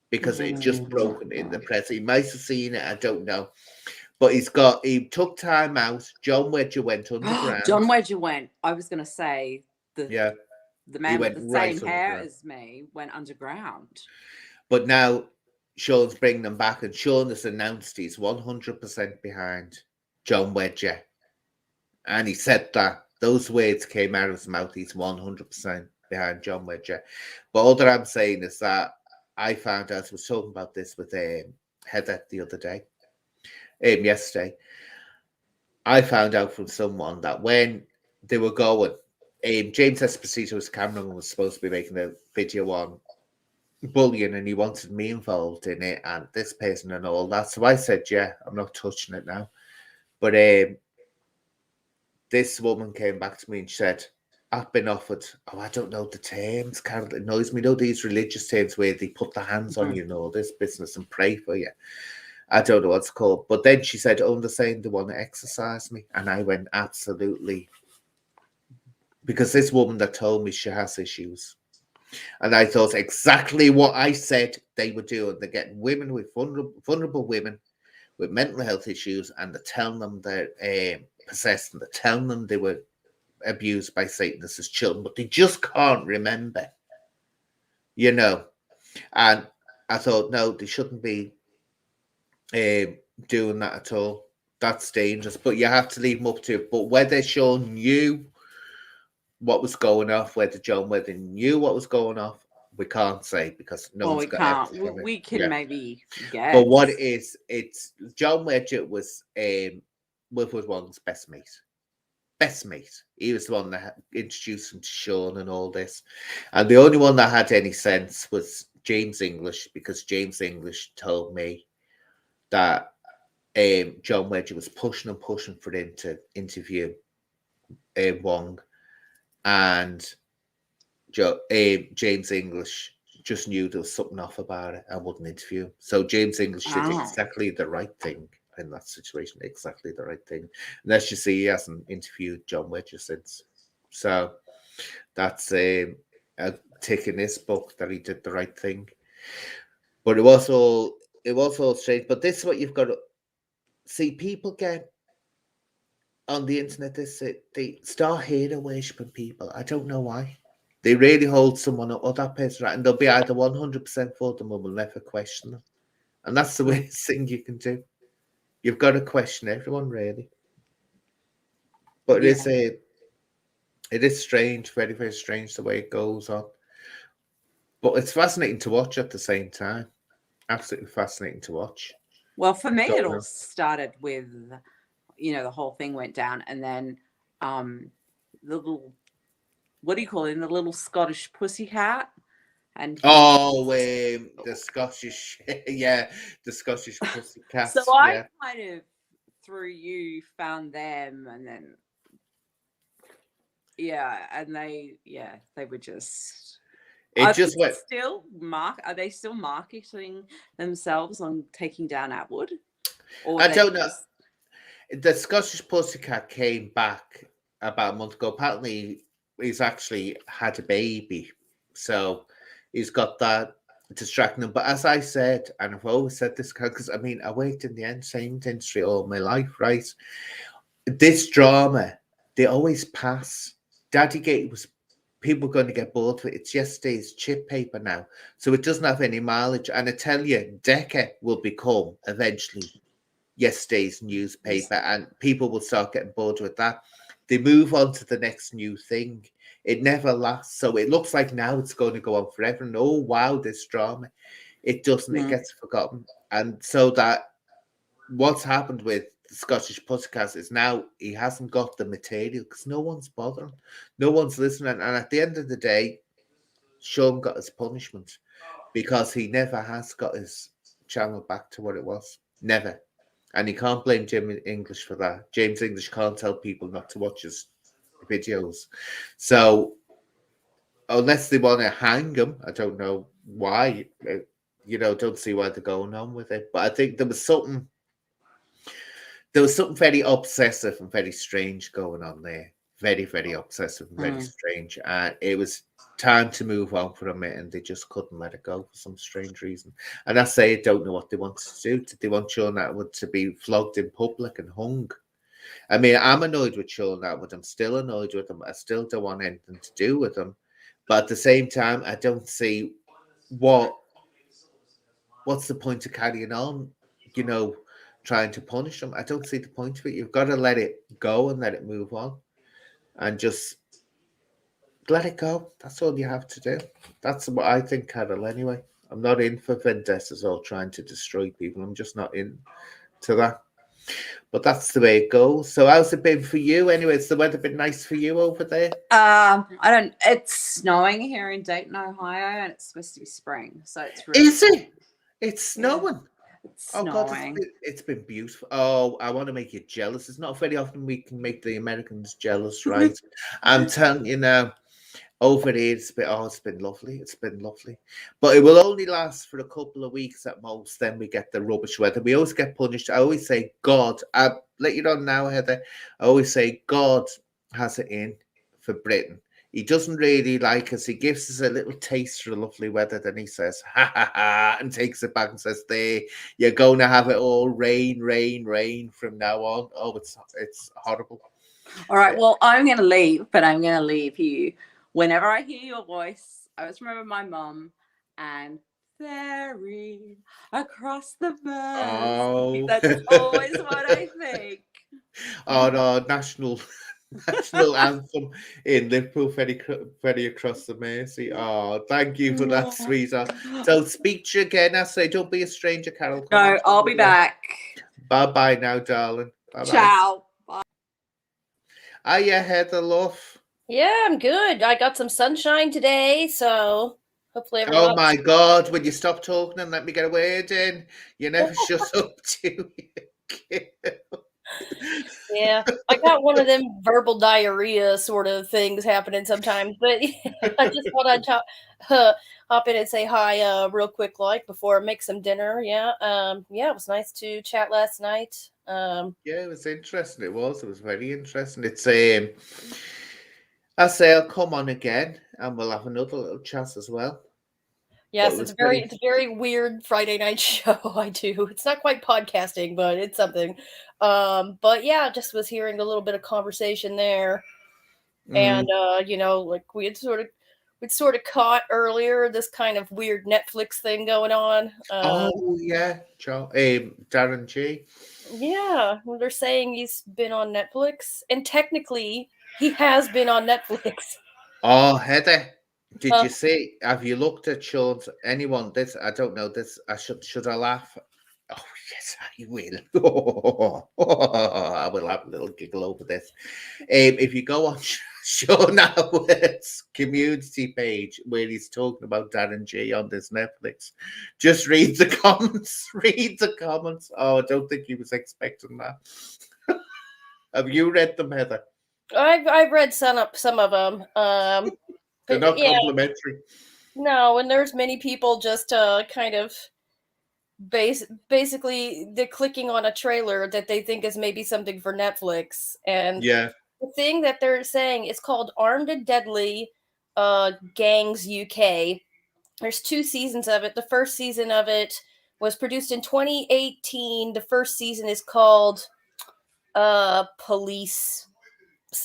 because it just broken in the press. He might have seen it. I don't know. But he took time out. John Wedger went underground. John Wedger went. I was going to say the man with the right same hair as me went underground. But now Sean's bringing them back, and Sean has announced he's 100% behind John Wedger. And he said that. Those words came out of his mouth. He's 100% behind John Wedger. But all that I'm saying is that I found out, I was talking about this with Heather the other day, yesterday. I found out from someone that when they were going, James Esposito's cameraman was supposed to be making a video on bullying, and he wanted me involved in it and this person and all that. So I said, yeah, I'm not touching it now. But this woman came back to me and she said, I've been offered, I don't know the terms, kind of annoys me, these religious terms where they put their hands on you and all this business and pray for you. I don't know what it's called. But then she said, they're saying they want to exercise me. And I went, absolutely. Because this woman that told me she has issues. And I thought exactly what I said they were doing. They're getting women with vulnerable women with mental health issues, and they're telling them they're possessed, and they're telling them they were abused by Satanists as children, but they just can't remember, And I thought, no, they shouldn't be doing that at all. That's dangerous. But you have to leave them up to it. But whether Sean knew what was going off, whether John Wedger knew what was going off, we can't say, because we can't. We can maybe guess. But what it is, it's John Wedger was Wilfred Wong's best mate. He was the one that introduced him to Sean and all this. And the only one that had any sense was James English, because James English told me that John Wedger was pushing for him to interview Wong. And James English just knew there was something off about it and wouldn't interview him. So James English did exactly the right thing in that situation, exactly the right thing. And as you see, he hasn't interviewed John Wedger since. So that's a tick in his book that he did the right thing. But it was all strange. But this is what you've got to see. People get on the internet, they start hero worshipping people. I don't know why. They really hold someone up, or that person, right, and they'll be either 100% for them or will never question them. And that's the worst thing you can do. You've got to question everyone, really. But it is strange, very, very strange the way it goes on. But it's fascinating to watch at the same time. Absolutely fascinating to watch. Well, for me, it all started with, the whole thing went down, and then the little, what do you call it, the little Scottish pussycat? And the Scottish, the Scottish pussycat. So I kind of, through you, found them, and then and they were just. Are they still marketing themselves on taking down Atwood? I don't know. The Scottish pussycat came back about a month ago. Apparently, he's actually had a baby, so he's got that distracting him. But as I said, and I've always said this, because I worked in the entertainment industry all my life, right? This drama, they always pass. Daddygate was people going to get bored with it. It's yesterday's chip paper now, so it doesn't have any mileage. And I tell you, Decca will become eventually yesterday's newspaper, and people will start getting bored with that. They move on to the next new thing. It never lasts. So it looks like now it's going to go on forever. And oh, wow, this drama. It doesn't. It gets forgotten. And so that what's happened with the Scottish Pussycat is now he hasn't got the material because no one's bothering. No one's listening. And at the end of the day, Sean got his punishment because he never has got his channel back to what it was. Never. And you can't blame James English for that. James English can't tell people not to watch his videos. So unless they want to hang him, I don't know why. Don't see why they're going on with it. But I think there was something very obsessive and very strange going on there very, very obsessive and very strange. And it was time to move on from it, and they just couldn't let it go for some strange reason. And I say, I don't know what they wanted to do. Did they want Sean Atwood to be flogged in public and hung? I mean, I'm annoyed with Sean Atwood. I'm still annoyed with him. I still don't want anything to do with him. But at the same time, I don't see what's the point of carrying on, trying to punish him. I don't see the point of it. You've got to let it go and let it move on. And just let it go. That's all you have to do. That's what I think, Carol, anyway. I'm not in for vendettas or trying to destroy people. I'm just not into that. But that's the way it goes. So how's it been for you anyway? Has the weather been nice for you over there? It's snowing here in Dayton, Ohio, and it's supposed to be spring. So it's really Is it? It's snowing. Yeah. It's snowing. God, it's been beautiful. Oh, I want to make you jealous. It's not very often we can make the Americans jealous, right? I'm telling you now, over here it's been lovely. It's been lovely. But it will only last for a couple of weeks at most. Then we get the rubbish weather. We always get punished. I always say, God, I'll let you know now, Heather. I always say, God has it in for Britain. He doesn't really like us. He gives us a little taste for the lovely weather. Then he says, ha, ha, ha, and takes it back and says, there, you're going to have it all rain, rain, rain from now on. Oh, it's horrible. All right. Well, I'm going to leave, but I'm going to leave you. Whenever I hear your voice, I always remember my mum and ferry across the Mersey. Oh. That's always what I think. Oh, no, national anthem in Liverpool, ferry across the Mersey. Oh, thank you for that, sweetheart. So speak to you again. I say, don't be a stranger, Carol. No, I'll be back. Bye-bye now, darling. Bye-bye. Ciao. Bye. Hiya, Heather, love. Yeah, I'm good. I got some sunshine today, so hopefully everyone. Oh my God, will you stop talking and let me get a word in? You never shut up, do you? Yeah, I got one of them verbal diarrhea sort of things happening sometimes, but I just thought I'd hop in and say hi real quick, like before I make some dinner. Yeah, it was nice to chat last night. Yeah, it was interesting. It was very interesting. It's I say I'll come on again and we'll have another little chat as well. Yes, it's a very weird Friday night show I do. It's not quite podcasting, but it's something. But yeah, just was hearing a little bit of conversation there. And like we'd sort of caught earlier this kind of weird Netflix thing going on. Oh yeah, Darren G. Yeah, well, they're saying he's been on Netflix, and technically he has been on Netflix. Oh, Heather, did you see? Have you looked at Sean's? Anyone? This I don't know. This I should I laugh? Oh yes, I will. I will have a little giggle over this. If you go on Sean Atwood's community page where he's talking about Darren G on this Netflix, just read the comments. Read the comments. Oh, I don't think he was expecting that. Have you read them, Heather? I've read some of them. They're not complimentary. No, and there's many people just kind of basically they're clicking on a trailer that they think is maybe something for Netflix, and the thing that they're saying is called Armed and Deadly Gangs UK. There's 2 seasons of it. The first season of it was produced in 2018. The first season is called Police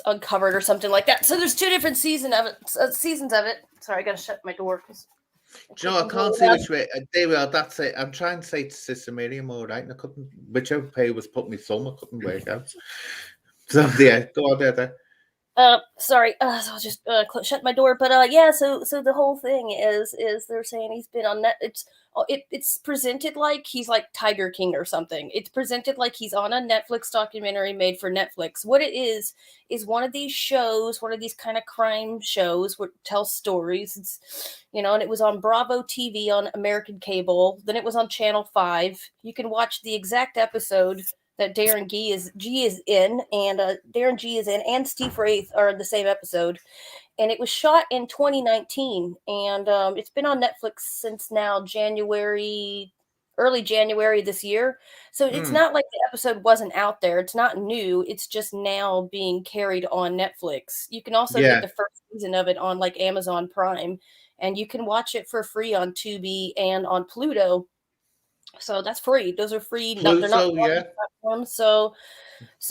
Uncovered or something like that. So there's 2 different seasons of it. Sorry, I gotta shut my door. Do you know, I can't see which way. There we are. That's it. I'm trying to say to Sister Miriam, all right, and I couldn't. Whichever pay was put me thumb, I couldn't work out. So yeah, go on there. Sorry. So I'll just shut my door. But yeah. So the whole thing is they're saying he's been on net. It's presented like he's like Tiger King or something. It's presented like he's on a Netflix documentary made for Netflix. What it is one of these shows, one of these kind of crime shows where it tells stories. It's, and it was on Bravo TV on American cable. Then it was on Channel 5. You can watch the exact episode that Darren G is in, and Darren G is in, and Steve Wraith are in the same episode. And it was shot in 2019, and it's been on Netflix since now January early January this year. So it's not like the episode wasn't out there. It's not new. It's just now being carried on Netflix. You can also get Yeah. the first season of it on like Amazon Prime, and you can watch it for free on Tubi and on Pluto. So that's free. Those are free. They're not Yeah. platforms. So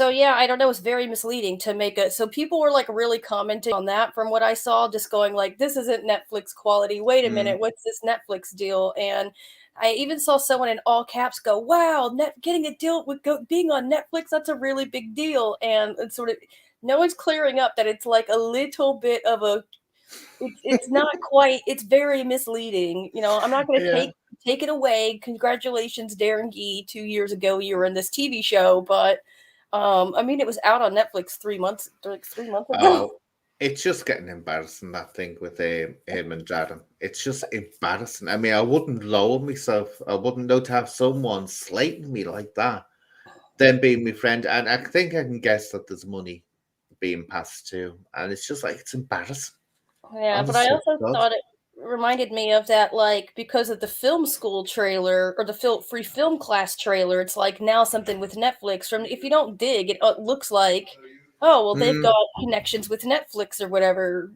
yeah, I don't know. It's very misleading to make it. So people were like really commenting on that from what I saw, just going like, "This isn't Netflix quality. Wait a minute, what's this Netflix deal?" And I even saw someone in all caps go, "Wow, getting a deal with being on Netflix, that's a really big deal." And it's sort of no one's clearing up that it's like a little bit of a. It's not quite. It's very misleading. You know, I'm not going to take it away. Congratulations, Darren Gee. 2 years ago, you were in this TV show, but I mean, it was out on Netflix 3 months ago. Oh, it's just getting embarrassing, that thing with him and Darren. It's just embarrassing. I mean, I wouldn't lower myself. I wouldn't know to have someone slating me like that, then being my friend. And I think I can guess that there's money being passed to. And it's just like, it's embarrassing. Yeah, but I also thought it reminded me of that, like, because of the film school trailer or the free film class trailer. It's like now something with Netflix. From if you don't dig, it looks like, oh, well, they've got connections with Netflix or whatever.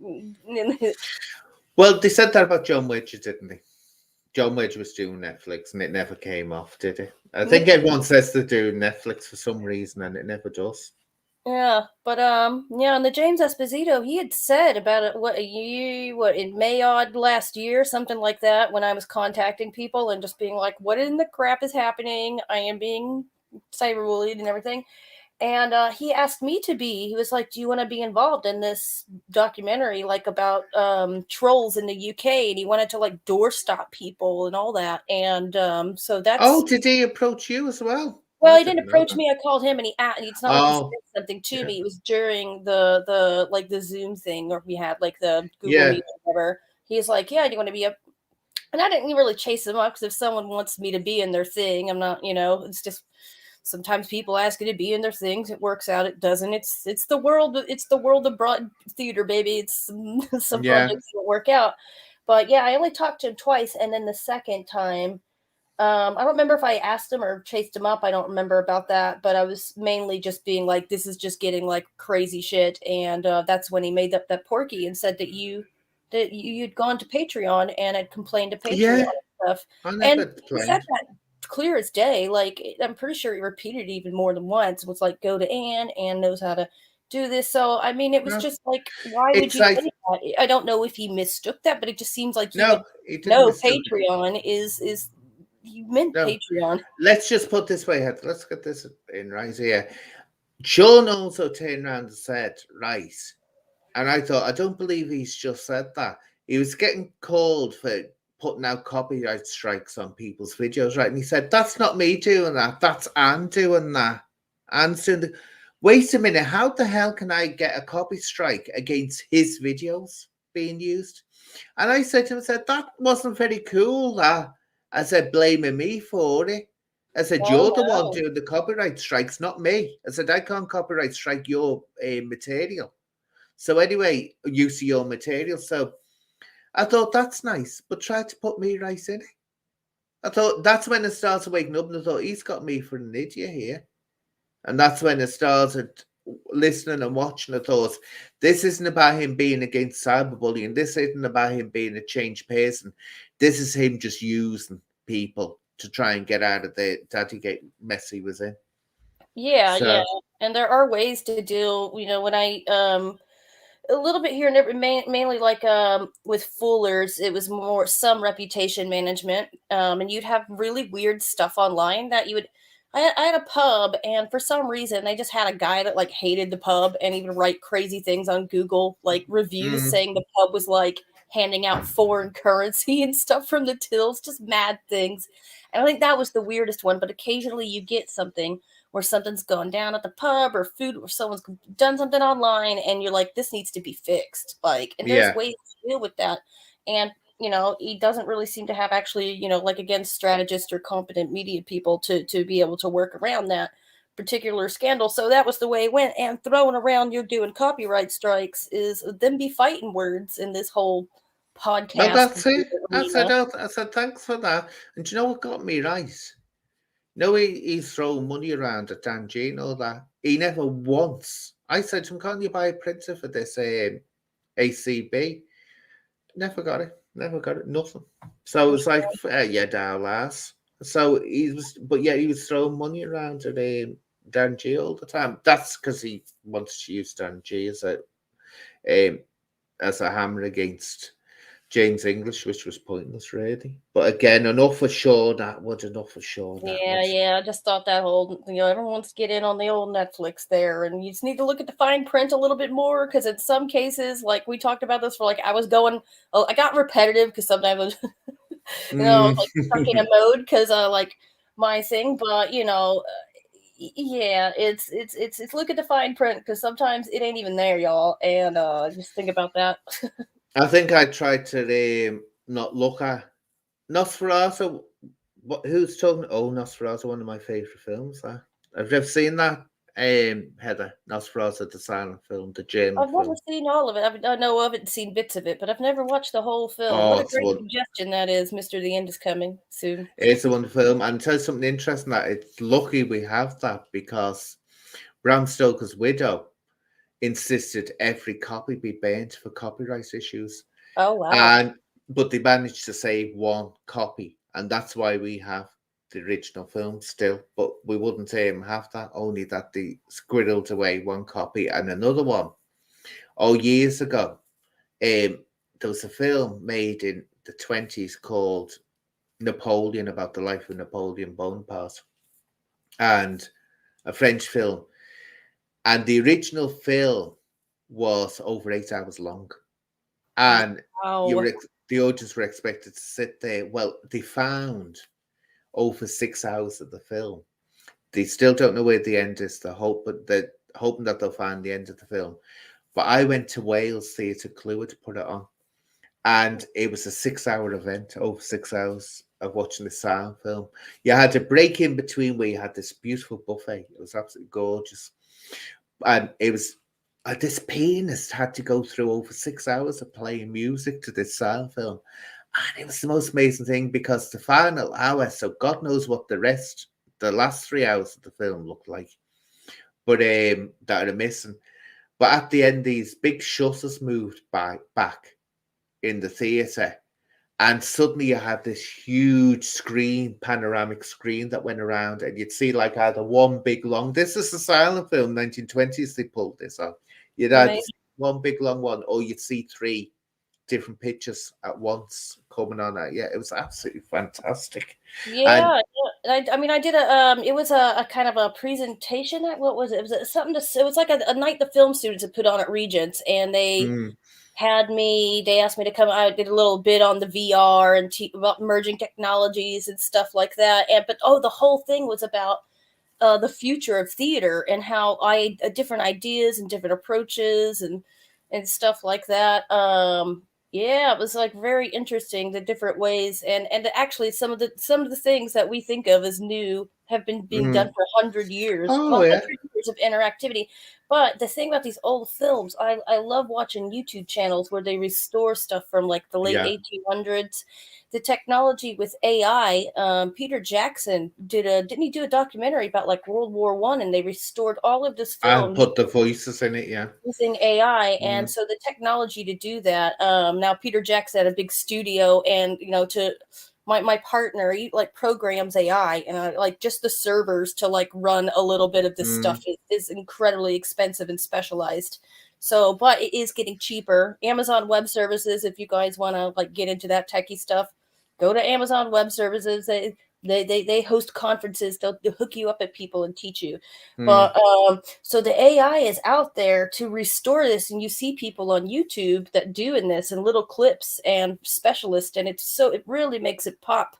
Well, they said that about John Wedge, didn't they? John Wedge was doing Netflix and it never came off, did it? I think everyone says they're doing Netflix for some reason and it never does. Yeah, but yeah, and the James Esposito, he had said about it what in May last year, something like that, when I was contacting people and just being like, "What in the crap is happening? I am being cyberbullied and everything." And he asked me to be. He was like, "Do you want to be involved in this documentary, like about trolls in the UK?" And he wanted to like doorstop people and all that. And so that's. Oh, did he approach you as well? Well, he didn't approach me. I called him, and it's not like he said something to me. It was during the like the Zoom thing, or we had like the Google Meet or whatever. He's like, "Yeah, do you want to be up?" And I didn't really chase him up because if someone wants me to be in their thing, I'm not. It's just sometimes people ask you to be in their things. It works out. It doesn't. It's the world. It's the world of broad theater, baby. It's some projects don't work out. But yeah, I only talked to him twice, and then the second time. I don't remember if I asked him or chased him up. I don't remember about that, but I was mainly just being like, this is just getting like crazy shit. And that's when he made up that Porky and said that you'd gone to Patreon and had complained to Patreon and stuff. And he said that clear as day. Like, I'm pretty sure he repeated it even more than once. It was like, go to Anne. Anne knows how to do this. So, I mean, it was just like, why would you say that? I don't know if he mistook that, but it just seems like Patreon is you meant Patreon. Let's just put this way. Let's get this in right here. Sean also turned around and said, right. And I thought, I don't believe he's just said that. He was getting called for putting out copyright strikes on people's videos, right? And he said, that's not me doing that. That's Anne doing that. Anne's doing the... Wait a minute. How the hell can I get a copy strike against his videos being used? And I said to him, that wasn't very cool. I said, blaming me for it. I said, you're the one doing the copyright strikes, not me. I said, I can't copyright strike your material. So anyway, use of your material. So I thought, that's nice, but try to put me right in it. I thought that's when it started waking up, and I thought, he's got me for an idiot here. And that's when it started listening and watching. I thought, this isn't about him being against cyberbullying. This isn't about him being a changed person. This is him just using people to try and get out of the daddy mess he was in. Yeah. And there are ways to deal, when I a little bit here and there, mainly like with Fuller's, it was more some reputation management. And you'd have really weird stuff online that you would I had a pub, and for some reason, they just had a guy that like hated the pub and even write crazy things on Google, like reviews saying the pub was like handing out foreign currency and stuff from the tills, just mad things. And I think that was the weirdest one. But occasionally, you get something where something's going down at the pub or food, or someone's done something online, and you're like, this needs to be fixed. Like, and there's ways to deal with that. And he doesn't really seem to have actually, like, again, strategists or competent media people to be able to work around that particular scandal. So that was the way it went. And throwing around you're doing copyright strikes is them be fighting words in this whole podcast. No, that's it. I said, thanks for that. And do you know what got me right? No, he's throwing money around at Dan G and all that. He never once. I said to him, can't you buy a printer for this ACB? Never got it. Never got it. Nothing. So it's like, yeah, down last. So he was throwing money around at Dan G all the time. That's because he wants to use Dan G as a hammer against James English, which was pointless, really. But again, enough for Sean Atwood. Yeah. I just thought that whole, everyone wants to get in on the old Netflix there, and you just need to look at the fine print a little bit more, because in some cases, like we talked about this, for I got repetitive because sometimes I was, stuck in a mode because my thing, but yeah, it's look at the fine print, because sometimes it ain't even there, y'all, and just think about that. I think I tried to not look at Nosferatu. Who's talking? Oh, Nosferatu, one of my favorite films. Have you ever seen that, Heather? Nosferatu, the silent film, the German I've never film. seen all of it. I know of it and seen bits of it, but I've never watched the whole film. Oh, What a great suggestion that is, Mr. The End is Coming soon. It's a wonderful film. And tell you something interesting, that it's lucky we have that, because Bram Stoker's widow insisted every copy be burnt for copyright issues. Oh, wow. But they managed to save one copy, and that's why we have the original film still. But we wouldn't have that, only that they squirreled away one copy. And another one, years ago, there was a film made in the 1920s called Napoleon, about the life of Napoleon Bonaparte, and a French film. And the original film was over 8 hours long. And the audience were expected to sit there. Well, they found over 6 hours of the film. They still don't know where the end is. They're hoping that they'll find the end of the film. But I went to Wales Theatre Clue to put it on. And it was a 6-hour event, over 6 hours of watching the silent film. You had a break in between where you had this beautiful buffet. It was absolutely gorgeous. And it was this pianist had to go through over 6 hours of playing music to this silent film. And it was the most amazing thing, because the final hour, so God knows what the last 3 hours of the film looked like, but that are missing. But at the end, these big shutters moved back in the theatre, and suddenly you had this huge panoramic screen that went around, and you'd see either one big long, this is a silent film, 1920s they pulled this off. You'd have one big long one, or you'd see 3 different pictures at once coming on. Yeah, it was absolutely fantastic. Yeah, I mean, I did it was a kind of a presentation. What was it? It was something it was like a night the film students had put on at Regents, and they they asked me to come. I did a little bit on the VR and about emerging technologies and stuff like that. But the whole thing was about the future of theater, and how different ideas and different approaches and stuff like that. Yeah, it was very interesting, the different ways, and actually some of the things that we think of as new have been being done for 100 years. 100 years of interactivity. But the thing about these old films, I love watching YouTube channels where they restore stuff from the late 1800s. The technology with AI, Peter Jackson didn't he do a documentary about World War I, and they restored all of this film and put the voices in it, using AI. And so the technology to do that. Now Peter Jackson had a big studio, and to my partner, he programs AI, and just the servers to run a little bit of this stuff is incredibly expensive and specialized. So, but it is getting cheaper. Amazon Web Services, if you guys want to get into that techie stuff, go to Amazon Web Services. They host conferences. They'll hook you up at people and teach you. But so the AI is out there to restore this, and you see people on YouTube that doing this and little clips and specialists, and it really makes it pop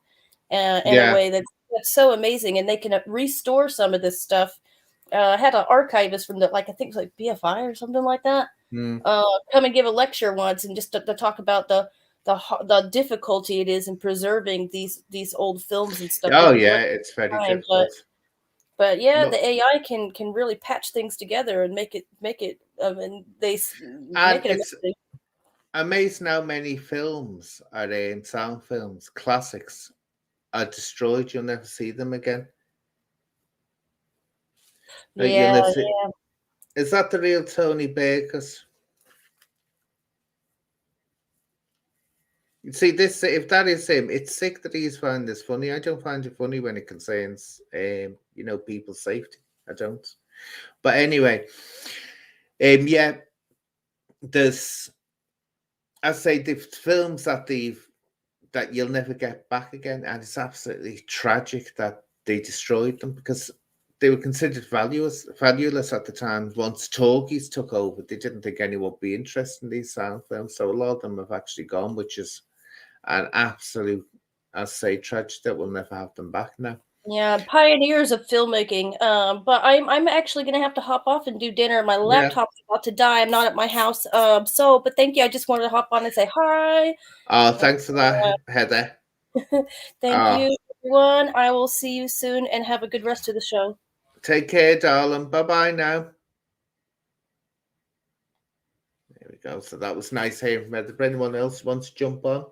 in a way that's so amazing. And they can restore some of this stuff. I had an archivist from I think it was BFI or something like that come and give a lecture once, and just to talk about the difficulty it is in preserving these old films and stuff. It's very difficult. But yeah, the AI can really patch things together and make it. I mean, make it amazing. amazing how many films are in sound films, classics, are destroyed. You'll never see them again. Like, you'll Yeah, never see. Is that the real Tony Baker's? You see this? If that is him, it's sick that he's found this funny. I don't find it funny when it concerns, people's safety. I don't. But anyway, yeah, there's, I say, the films that you'll never get back again, and it's absolutely tragic that they destroyed them because they were considered valueless at the time. Once talkies took over, they didn't think anyone would be interested in these sound films, so a lot of them have actually gone, which is an absolute, I say, tragedy that we'll never have them back now. Yeah, pioneers of filmmaking. But I'm actually gonna have to hop off and do dinner. My laptop's about to die. I'm not at my house. But thank you. I just wanted to hop on and say hi. Oh, thanks for that, Heather. Thank you, everyone. I will see you soon and have a good rest of the show. Take care, darling. Bye-bye now. There we go. So that was nice hearing from Heather. If anyone else wants to jump on,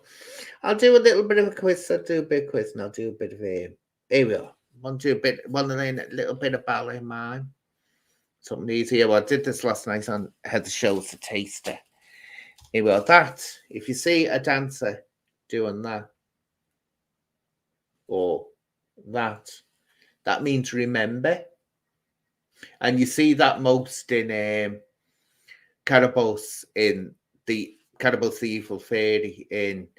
I'll do a little bit of a quiz. I'll do a bit of quiz and I'll do a bit of a... Here we are. Want to learn a little bit of ballet mime. Something easier. Well, I did this last night on Heather Shows the Taster. Here we are. That, if you see a dancer doing that, or that means remember. And you see that most in Carabosse, in the Carabosse the Evil Fairy, in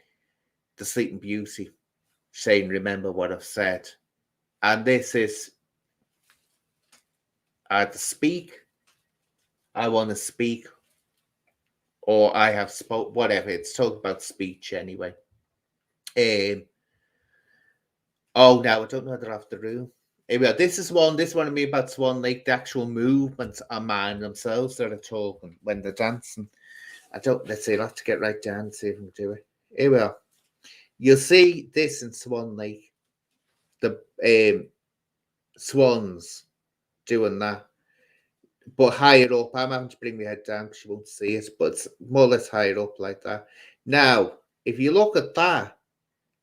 The Sleeping Beauty, saying, remember what I've said. And this is either speak, I want to speak, or I have spoke, whatever. It's talking about speech anyway. Oh, now I don't know whether I have the room. Here we are. This one I mean about Swan Lake, the actual movements are mine themselves that are talking when they're dancing. Let's see, I'll have to get right down and see if I can do it. Here we are. You'll see this in Swan Lake. The swans doing that. But higher up, I'm having to bring my head down because you won't see it, but it's more or less higher up like that. Now, if you look at that,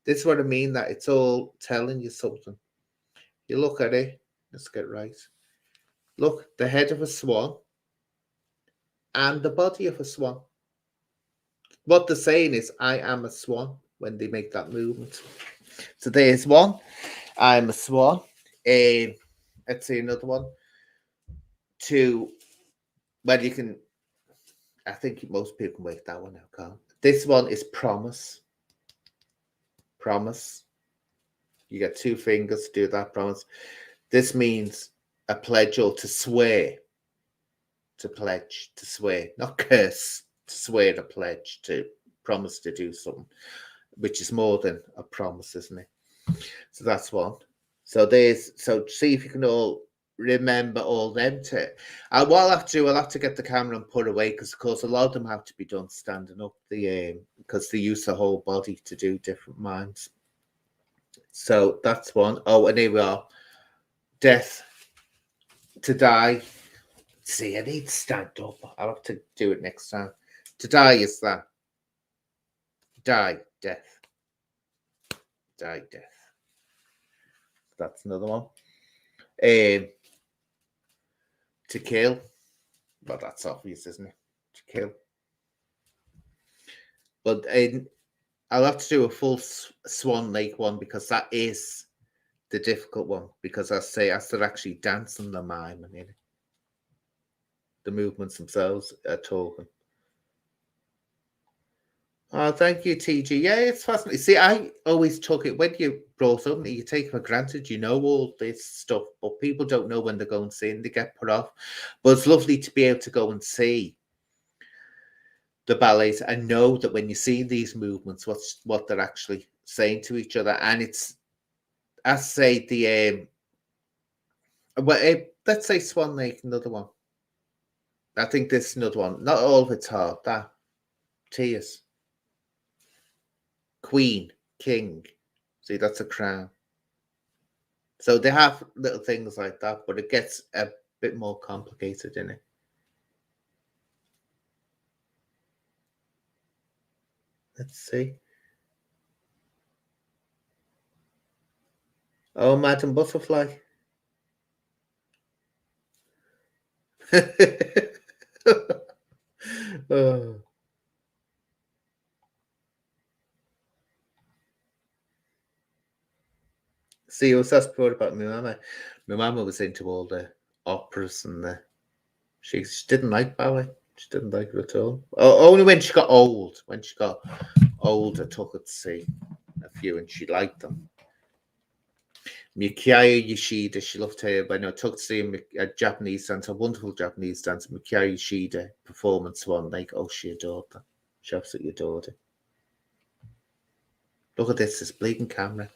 this is what I mean, that it's all telling you something. You look at it, let's get right. Look, the head of a swan and the body of a swan. What they're saying is, I am a swan when they make that movement. So there's one. I'm a swan. Let's see another one. Two. Well, you can. I think most people can make that one out, can't? This one is promise. Promise. You get two fingers to do that, promise. This means a pledge or to swear. To pledge, to swear, not curse. To swear, to pledge, to promise to do something, which is more than a promise, isn't it? So that's one. So see if you can all remember all them. What I'll have to do, I'll have to get the camera and put away because, of course, a lot of them have to be done standing up. Because they use the whole body to do different mimes. So that's one. Oh, and here we are. Death. To die. See, I need to stand up. I'll have to do it next time. To die is that. Die, death. Die, death. That's another one. To kill. Well, that's obvious, isn't it? To kill. But I'll have to do a full Swan Lake one because that is the difficult one. Because as they're actually dancing the mime and in it. The movements themselves are talking. Oh, thank you, TG. Yeah, it's fascinating. See, I always took it when you brought up, you take for granted, you know all this stuff, but people don't know when they're going to see it and they get put off. But it's lovely to be able to go and see the ballets and know that when you see these movements, what they're actually saying to each other. And it's, I say, let's say Swan Lake, another one. I think this is another one. Not all of it's hard. That. Tears. Queen. King. See, that's a crown. So they have little things like that, but it gets a bit more complicated in it. Let's see. Oh, Madam Butterfly. Oh. See, I was asked before about my mama. My mama was into all the operas and she didn't like ballet. She didn't like it at all. Only when she got old. When she got old, I took her to see a few and she liked them. Mikaya Yoshida, she loved her. When I took to see a Japanese dancer, a wonderful Japanese dancer, Mikaya Yoshida performance one, like, oh, she adored that. She absolutely adored it. Look at this bleeding camera.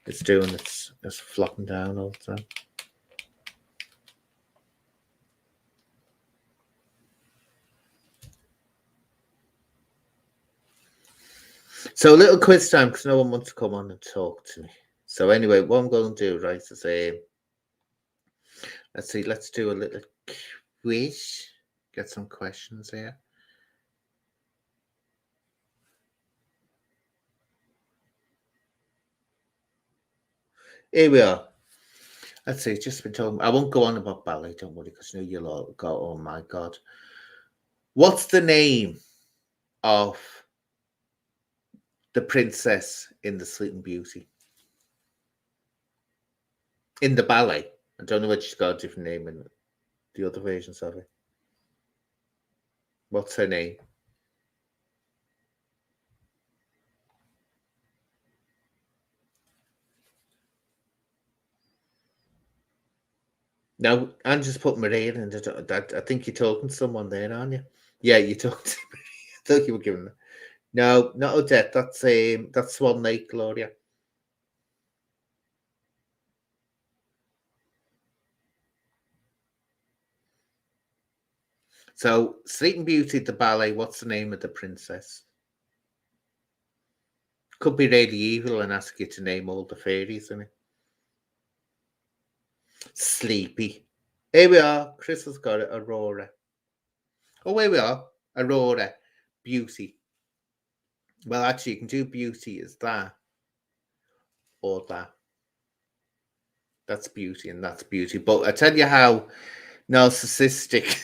It's doing it's flopping down all the time. So a little quiz time because no one wants to come on and talk to me. So anyway, what I'm going to do, right, is let's do a little quiz. Get some questions here. Here we are. Let's see, just been talking. I won't go on about ballet, don't worry, because I know you'll all go, oh my God. What's the name of the princess in the Sleeping Beauty? In the ballet. I don't know whether she's got a different name in the other versions of it. What's her name? Now, I'm just putting Maria in. I think you're talking to someone there, aren't you? Yeah, you're talking to Maria. I thought you were giving them. No, not Odette. That's Swan Lake, Gloria. So, Sleeping Beauty, the ballet, what's the name of the princess? Could be really evil and ask you to name all the fairies in it. Sleepy. Here we are. Chris has got it. Aurora. Oh, here we are. Aurora. Beauty. Well, actually, you can do beauty as that or that. That's beauty and that's beauty. But I tell you how narcissistic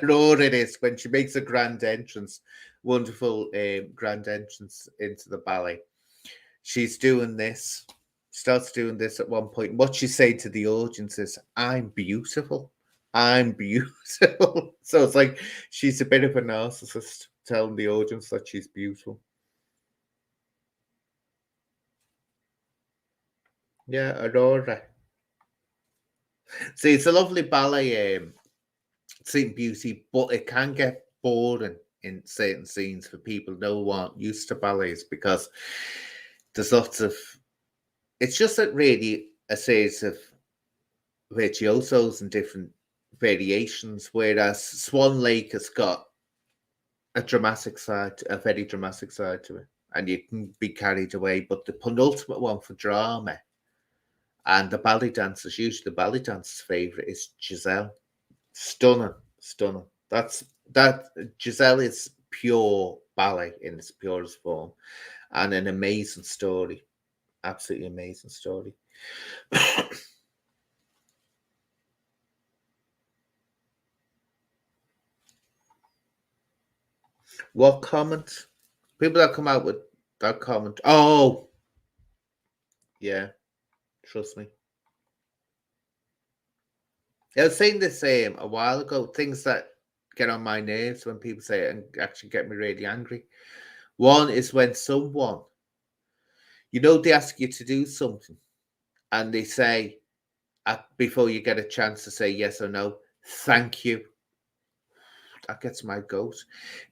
Aurora is when she makes a grand entrance. Wonderful grand entrance into the ballet. She's doing this. Starts doing this at one point. What she's saying to the audience is, I'm beautiful. I'm beautiful. So it's like she's a bit of a narcissist telling the audience that she's beautiful. Yeah, Aurora. See, it's a lovely ballet, Sleeping Beauty, but it can get boring in certain scenes for people who aren't used to ballets because there's lots of. It's just that really a series of virtuosos and different variations, whereas Swan Lake has got a dramatic side, a very dramatic side to it, and you can be carried away. But the penultimate one for drama and the ballet dancers, usually the ballet dancer's favorite is Giselle. Stunning. That Giselle is pure ballet in its purest form and an amazing story. Absolutely amazing story. What comment? People that come out with that comment. Oh, yeah. Trust me. I was saying this a while ago. Things that get on my nerves when people say it and actually get me really angry. One is when someone, they ask you to do something and they say, before you get a chance to say yes or no, thank you. That gets my goat.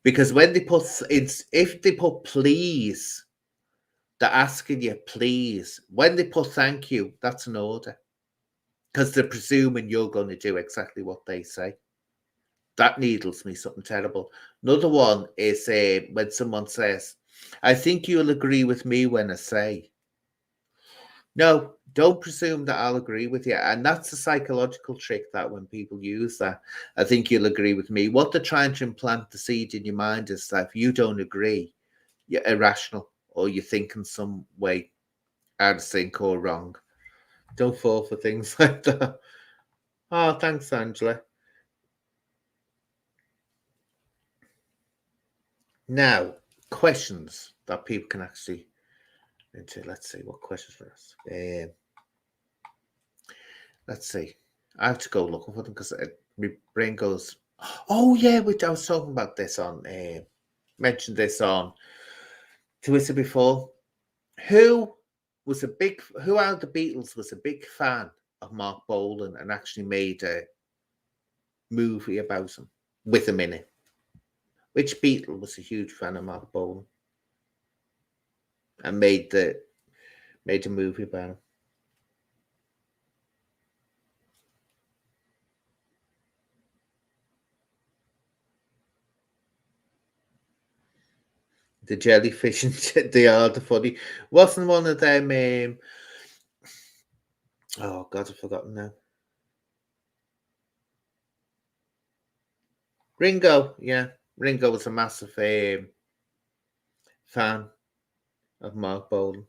Because when they if they put please, they're asking you please. When they put thank you, that's an order. Because they're presuming you're going to do exactly what they say. That needles me something terrible. Another one is when someone says, I think you'll agree with me when I say. No, don't presume that I'll agree with you. And that's a psychological trick that when people use that, I think you'll agree with me. What they're trying to implant the seed in your mind is that if you don't agree, you're irrational or you think in some way out of sync or wrong. Don't fall for things like that. Oh, thanks, Angela. Now, questions that people can actually into. Let's see what questions for us. Let's see. I have to go looking for them because my brain goes. Oh yeah, I was talking about this on. Mentioned this on Twitter before. Who out of the Beatles was a big fan of Mark Bolan and actually made a movie about him with him in it? Which Beatle was a huge fan of Mark Bolan and made a movie about him? The jellyfish and they are the funny. Wasn't one of them? Oh God, I've forgotten now. Ringo, yeah, Ringo was a massive fan of Mark Bolan.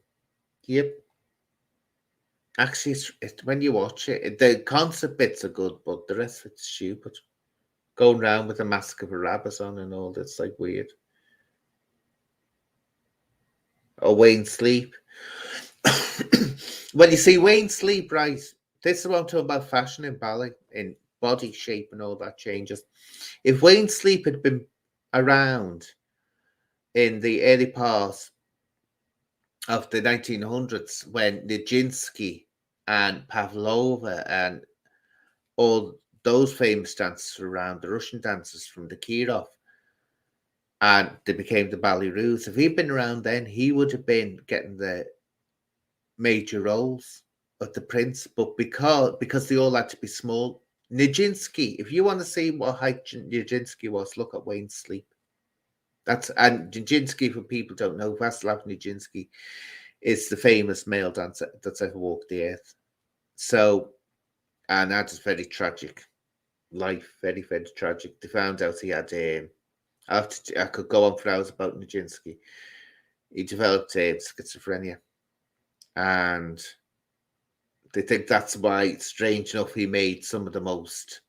Yep. Actually, when you watch it, the concept bits are good, but the rest of it's stupid. Going around with a mask of a rabbit on and all that's like weird. Or Wayne Sleep. Well, you see, Wayne Sleep, right? This is what I'm talking about: fashion in ballet, in body shape, and all that changes. If Wayne Sleep had been around in the early part of the 1900s, when Nijinsky and Pavlova and all those famous dancers were around, the Russian dancers from the Kirov, and they became the Ballet Rouge. If he'd been around then, he would have been getting the major roles of the prince. But because they all had to be small, Nijinsky, if you want to see what height Nijinsky was, look at Wayne Sleep. And Nijinsky, for people who don't know, Vaslav Nijinsky is the famous male dancer that's ever walked the earth. So, and that is very tragic life, very, very tragic. They found out he had I could go on for hours about Nijinsky. He developed schizophrenia, and they think that's why, strange enough, he made some of the most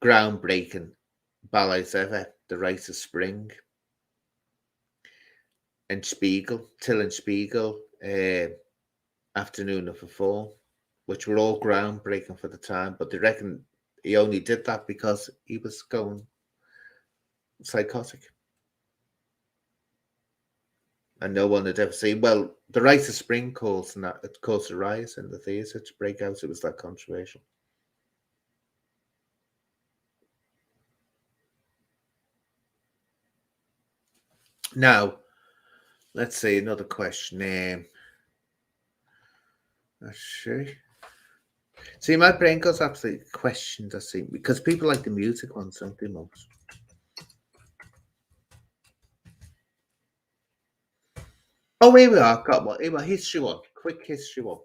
groundbreaking ballets ever. The Rite of Spring and Till and Spiegel, Afternoon of a Fall, which were all groundbreaking for the time. But they reckon he only did that because he was going psychotic. And no one had ever seen. Well, the Rite of Spring caused a riot in the theatre to break out. It was that controversial. Now, let's see another question. Let's see. See, my brain goes absolutely questions, I see, because people like the music ones, don't they, most? Oh, here we are. Got one. Here we are. History one. Quick history one.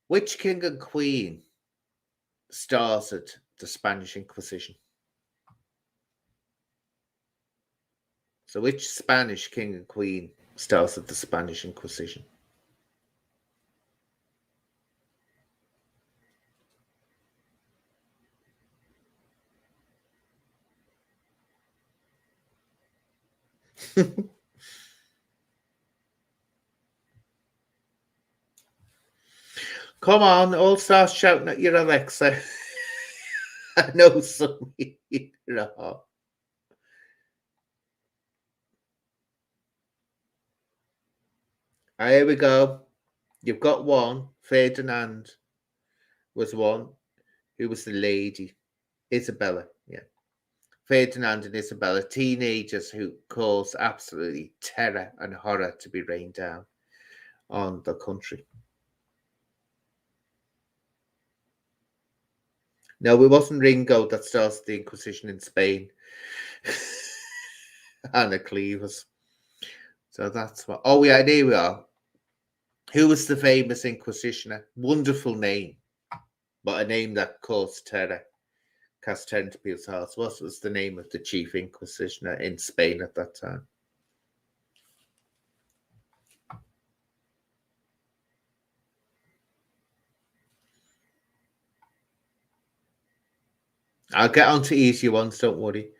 Which king and queen started the Spanish Inquisition? So, which Spanish king and queen started the Spanish Inquisition? Come on, all start shouting at your Alexa. I know some. Here we go. You've got one. Ferdinand was one. Who was the lady? Isabella. Yeah. Ferdinand and Isabella, teenagers who caused absolutely terror and horror to be rained down on the country. No, it wasn't Ringo that started the Inquisition in Spain. Anna Cleves. So that's what. Oh, yeah, there we are. Who was the famous Inquisitioner? Wonderful name, but a name that caused terror. cast terror into people's hearts. What was the name of the chief inquisitor in Spain at that time? I'll get on to easier ones, don't worry.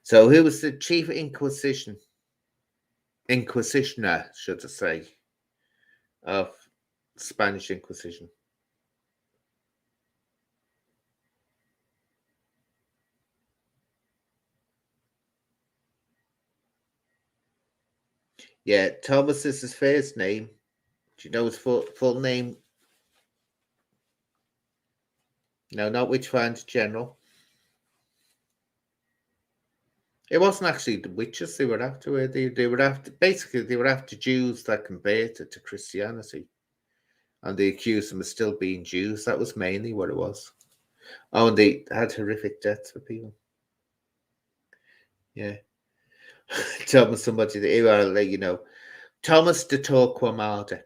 So who was the chief inquisitioner, should I say, of Spanish Inquisition? Yeah, Thomas is his first name. Do you know his full name? No, not Witchfinder General. It wasn't actually the witches they were after. They were after, basically, they were after Jews that converted to Christianity. And they accused them of still being Jews. That was mainly what it was. Oh, and they had horrific deaths for people. Yeah. Tell me somebody that you are, like, you know, Thomas de Torquemada.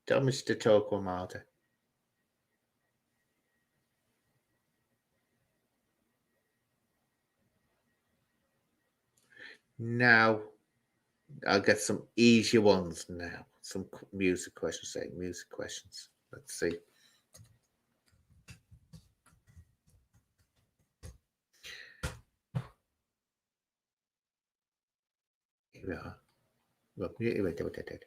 Thomas de Torquemada. Now, I'll get some easier ones now. Some music questions, music questions. Let's see. Here we are. Look, wait.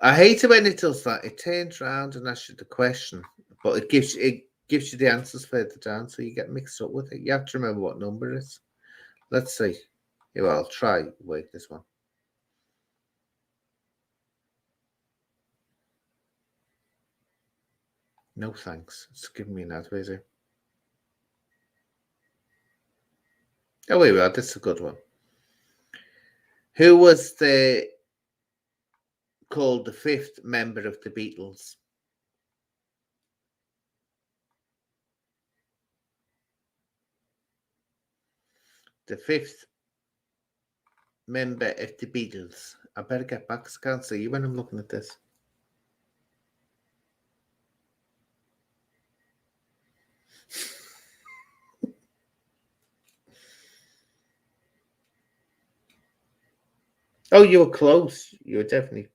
I hate it when it does that. It turns around and asks you the question, but it gives you the answers further down, so you get mixed up with it. You have to remember what number it is. Let's see. Yeah, well, I'll try. Wait, this one. No thanks. It's giving me an advisor. Oh, wait, well, this is a good one. Who was called the fifth member of the Beatles? The fifth member of the Beatles. I better get back because I can't see you when I'm looking at this. Oh, you were close. You were definitely.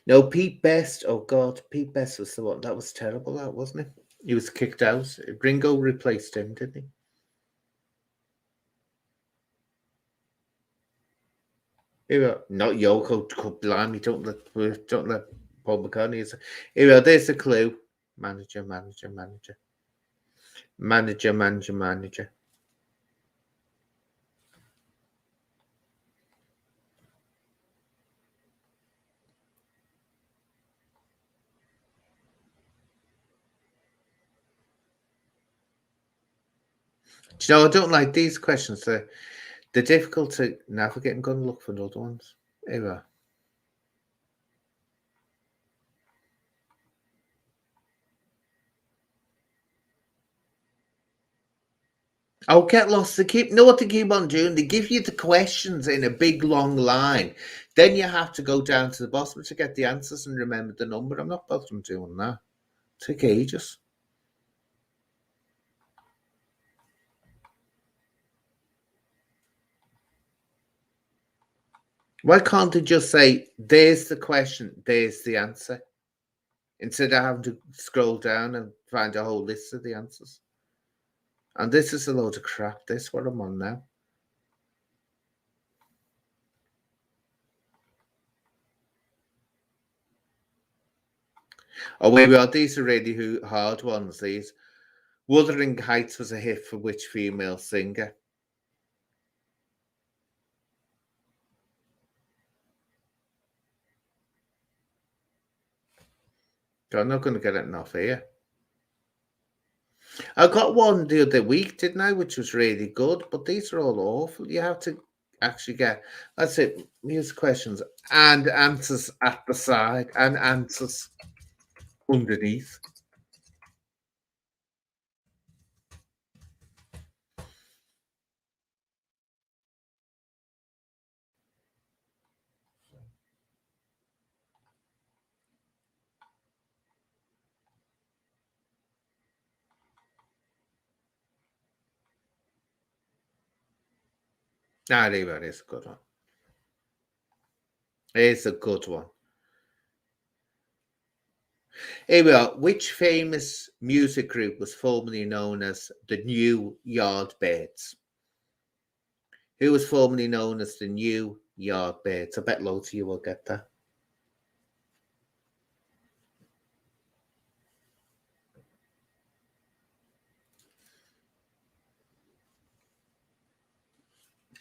No, Pete Best. Oh, God. Pete Best was the one. That was terrible, that, wasn't it? He was kicked out. Ringo replaced him, didn't he? Not Yoko. Blimey, don't let Paul McCartney. Here, there's a clue. Manager. Do you know, I don't like these questions. They're difficult to navigate. I'm going to look for other ones. Here we are. Oh, get lost. Know what they keep on doing? They give you the questions in a big long line. Then you have to go down to the bottom to get the answers and remember the number. I'm not bothering doing that. Take ages. Why can't they just say, there's the question, there's the answer, instead of having to scroll down and find a whole list of the answers? And this is a load of crap. This is what I'm on now. Oh, wait, well, these are really hard ones, these. Wuthering Heights was a hit for which female singer? I'm not going to get it enough here. I got one the other week, didn't I, which was really good, but these are all awful. You have to actually get, that's it, music questions and answers at the side and answers underneath. Ah, there you go. It's a good one. It's a good one. Here we are. Which famous music group was formerly known as the New Yardbirds? Who was formerly known as the New Yardbirds? I bet loads of you will get that.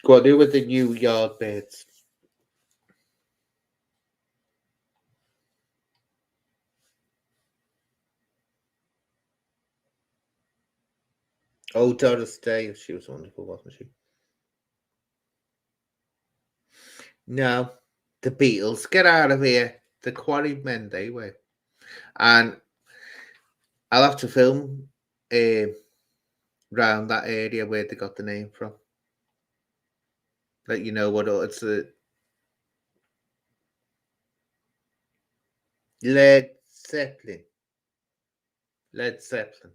Go on, who were the New Yardbirds? Oh, Doris Day. She was wonderful, wasn't she? No, the Beatles. Get out of here. The Quarrymen, they were. And I'll have to film around that area where they got the name from. Let you know what it's a Led Zeppelin. Led Zeppelin.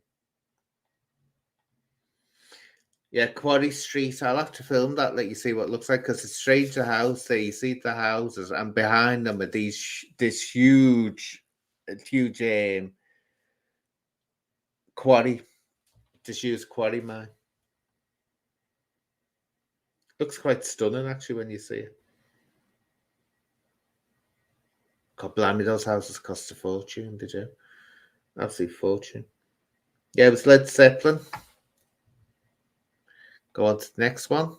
Yeah, Quarry Street. I'll have to film that, let you see what it looks like, because it's straight to house there. You see the houses, and behind them are this huge quarry, disused quarry mine. Looks quite stunning actually when you see it. God blimey, those houses cost a fortune, did you? Absolute fortune. Yeah, it was Led Zeppelin. Go on to the next one.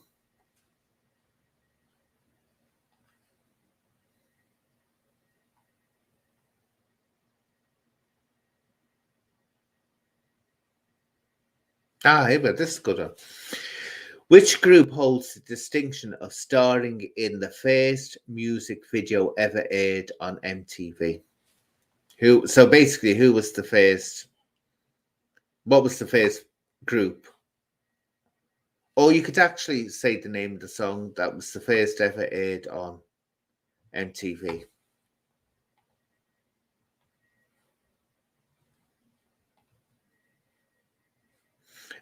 Ah, here we go. This is a good one. Which group holds the distinction of starring in the first music video ever aired on MTV? So basically, who was the first? What was the first group? Or you could actually say the name of the song that was the first ever aired on MTV.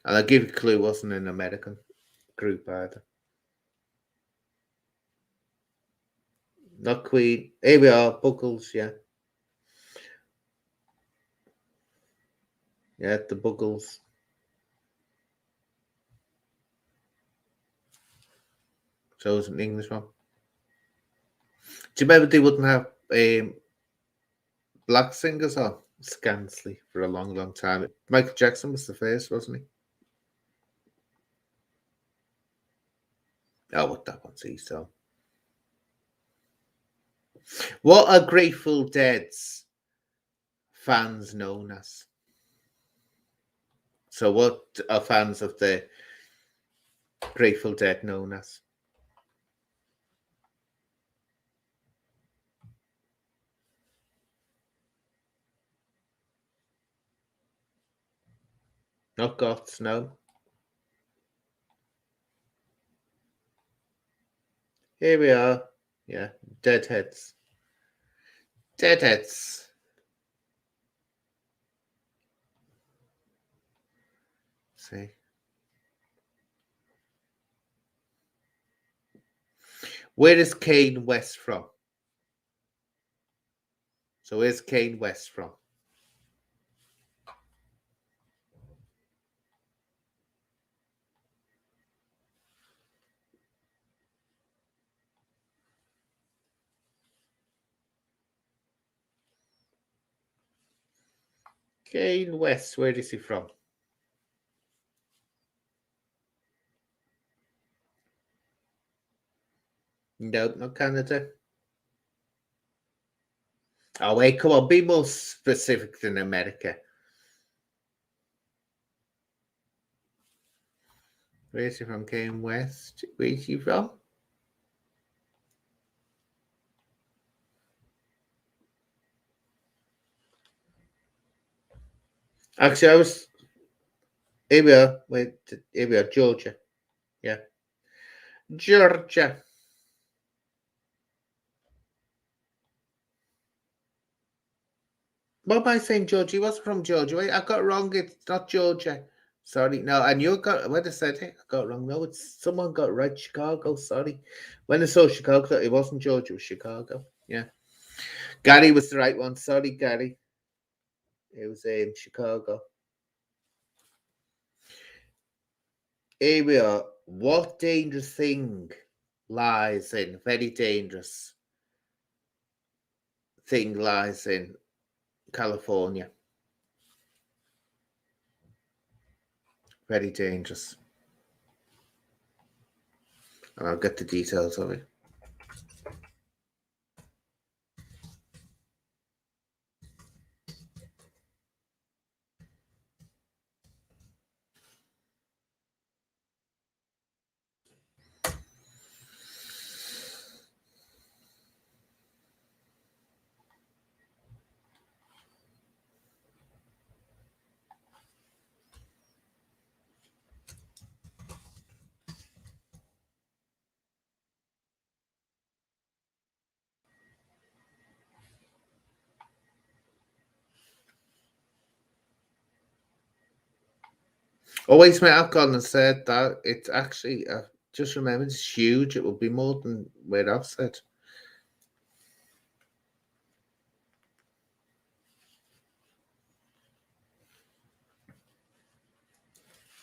And I'll give you a clue, it wasn't an American group either. Not Queen. Here we are, Buggles, yeah. Yeah, the Buggles. So it was an English one. Do you remember they wouldn't have black singers on Scansley for a long, long time? Michael Jackson was the first, wasn't he? Oh, what that one's he, so. What are Grateful Dead's fans known as? So what are fans of the Grateful Dead known as? Not goths, no. Here we are. Yeah, Deadheads. Deadheads. See. Where is Kane West from? So where's Kane West from? Kane West, where is he from? No, not Canada. Oh, wait, come on, be more specific than America. Where is he from, Kane West? Where is he from? Actually, I was... Here we are. Wait, here we are, Georgia. Yeah. Georgia. What am I saying, Georgia? He wasn't from Georgia. Wait, I got it wrong. It's not Georgia. Sorry, no, and you got when I said it, I got it wrong. No, it's someone got it right. Chicago. Sorry, when I saw Chicago, it wasn't Georgia, it was Chicago. Yeah, Gary was the right one. Sorry, Gary. It was Chicago. Here we are. What dangerous thing lies in? Very dangerous thing lies in California. Very dangerous. And I'll get the details of it. Always, mate, I've gone and said that it's actually, just remember, it's huge. It will be more than where I've said.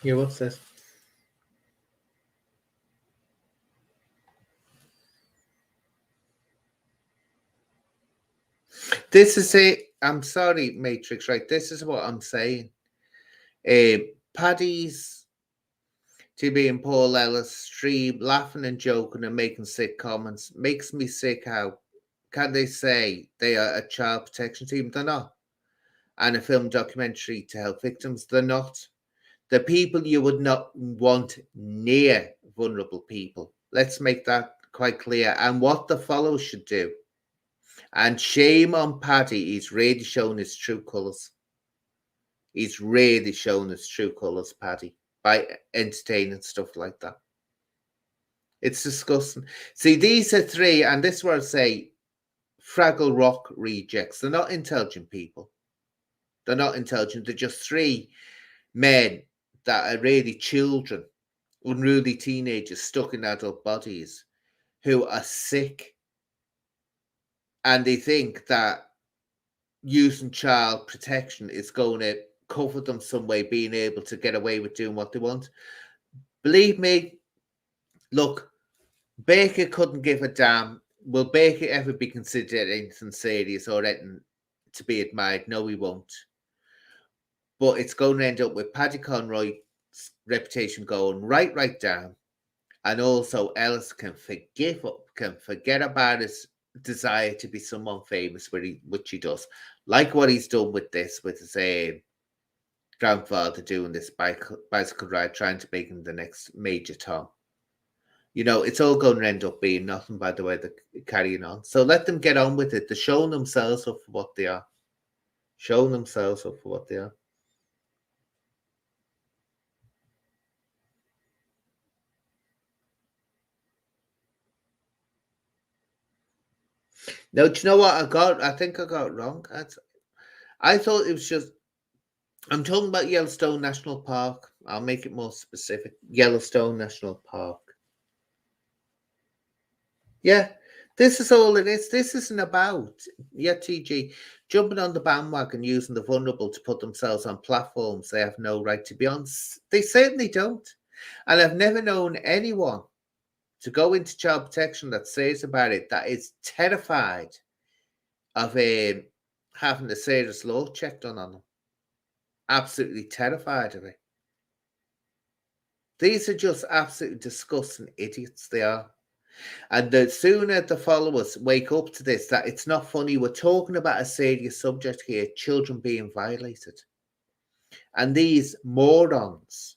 Yeah, what's this? This is it. I'm sorry, Matrix, right? This is what I'm saying. Paddy's TB and Paul Ellis stream laughing and joking and making sick comments makes me sick. How can they say they are a child protection team? They're not. And a film documentary to help victims? They're not. The people you would not want near vulnerable people. Let's make that quite clear. And what the followers should do. And shame on Paddy, he's really shown his true colours. He's really shown his true colours, Paddy, by entertaining stuff like that. It's disgusting. See, these are three, and this is where I say Fraggle Rock rejects. They're not intelligent people. They're not intelligent. They're just three men that are really children, unruly teenagers stuck in adult bodies who are sick. And they think that using child protection is going to cover them some way, being able to get away with doing what they want. Believe me, look, Baker couldn't give a damn. Will Baker ever be considered anything serious or anything to be admired? No, he won't. But it's going to end up with Paddy Conroy's reputation going right down. And also Ellis can forget about his desire to be someone famous, which he does. Like what he's done with this, with his grandfather doing this bicycle ride, trying to make him the next Major Tom. You know, it's all going to end up being nothing by the way they're carrying on. So let them get on with it. They're showing themselves up for what they are. Showing themselves up for what they are. Now, do you know what I think I got it wrong. I thought it was just, I'm talking about Yellowstone National Park. I'll make it more specific. Yellowstone National Park. Yeah, this is all it is. This isn't about, TG, jumping on the bandwagon, using the vulnerable to put themselves on platforms they have no right to be on. They certainly don't. And I've never known anyone to go into child protection that says about it that is terrified of having a serious law checked on them. Absolutely terrified of it. These are just absolutely disgusting idiots, they are. And the sooner the followers wake up to this, that it's not funny, we're talking about a serious subject here, children being violated. And these morons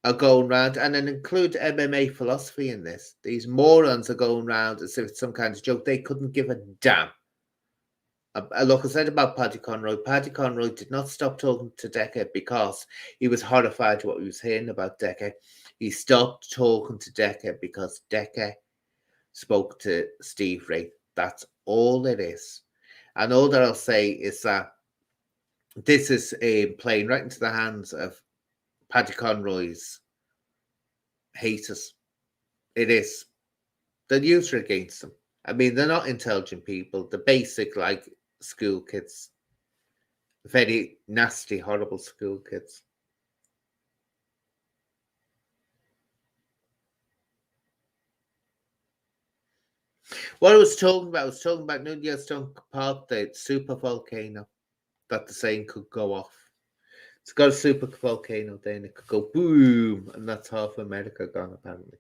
are going around, and then include MMA philosophy in this. These morons are going around as if it's some kind of joke. They couldn't give a damn. Look, I said about Paddy Conroy. Paddy Conroy did not stop talking to Decca because he was horrified at what he was hearing about Decca. He stopped talking to Decca because Decca spoke to Steve Ray. That's all it is. And all that I'll say is that this is playing right into the hands of Paddy Conroy's haters. It is. They'll use it against them. I mean, they're not intelligent people. The basic, like, school kids. Very nasty, horrible school kids. What I was talking about New Year's Stone Park, the super volcano that the saying could go off. It's got a super volcano there and it could go boom, and that's half America gone, apparently.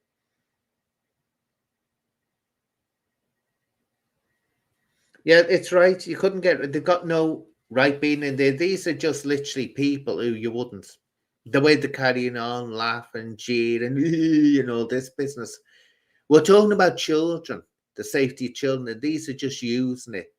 Yeah, it's right. You couldn't get, they've got no right being in there. These are just literally people who you wouldn't. The way they're carrying on, laughing, cheering, and all this business. We're talking about children, the safety of children, and these are just using it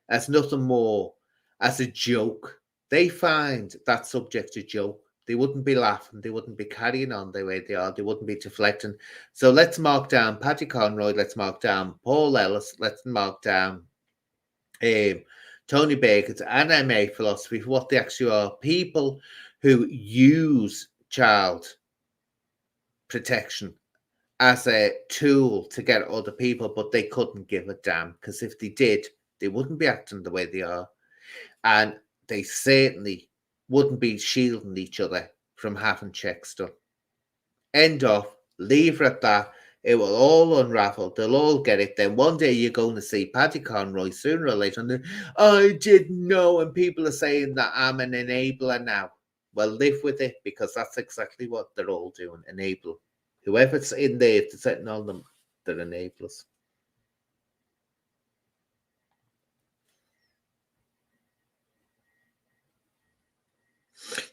as nothing more, as a joke. They find that subject a joke. They wouldn't be laughing. They wouldn't be carrying on the way they are. They wouldn't be deflecting. So let's mark down Paddy Conroy. Let's mark down Paul Ellis. Let's mark down Tony Baker's NMA philosophy for what they actually are. People who use child protection as a tool to get at other people, but they couldn't give a damn, because if they did, they wouldn't be acting the way they are. And they certainly wouldn't be shielding each other from having checks done. End of. Leave it at that. It will all unravel. They'll all get it. Then one day you're going to see Paddy Conroy sooner or later. And I didn't know. And people are saying that I'm an enabler now. Well, live with it, because that's exactly what they're all doing. Enable. Whoever's in there to setting on them, they're enablers.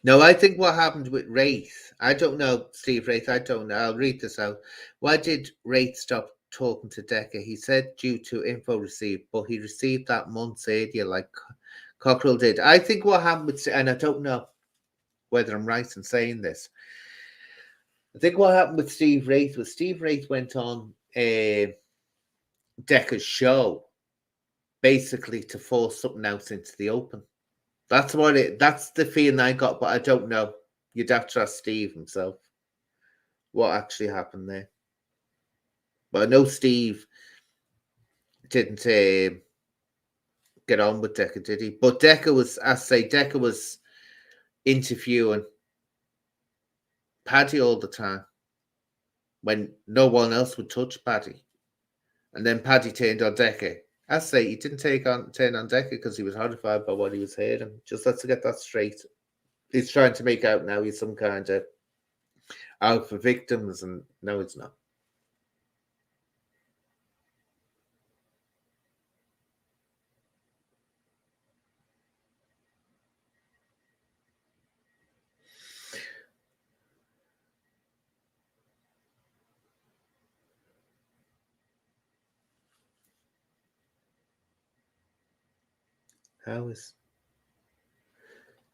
No, I think what happened with Wraith, I don't know, Steve Wraith, I don't know. I'll read this out. Why did Wraith stop talking to Decca? He said due to info received, but he received that months earlier, like Cockrell did. I think what happened with, and I don't know whether I'm right in saying this, I think what happened with Steve Wraith was Steve Wraith went on Decca's show basically to force something else into the open. That's the feeling I got, but I don't know. You'd have to ask Steve himself what actually happened there. But I know Steve didn't get on with Decca, did he? But Decca was interviewing Paddy all the time when no one else would touch Paddy. And then Paddy turned on Decca. He didn't turn on Decca because he was horrified by what he was hearing. Just let's get that straight. He's trying to make out now he's some kind of out for victims, and no, it's not.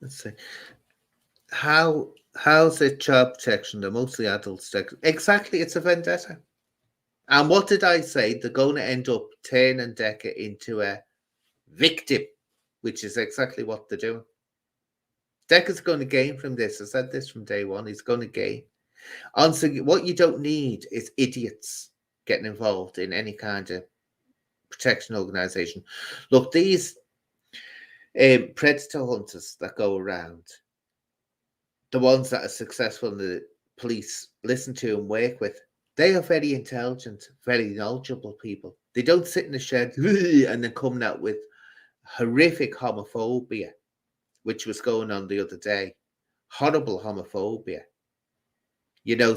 Let's see. How's it child protection? They're mostly adults. Exactly, it's a vendetta. And what did I say? They're going to end up turning Decca into a victim, which is exactly what they're doing. Decca's going to gain from this. I said this from day one. He's going to gain. Honestly, what you don't need is idiots getting involved in any kind of protection organization. Look, these predator hunters that go around, the ones that are successful and the police listen to and work with, they are very intelligent, very knowledgeable people. They don't sit in the shed and then coming out with horrific homophobia, which was going on the other day. Horrible homophobia.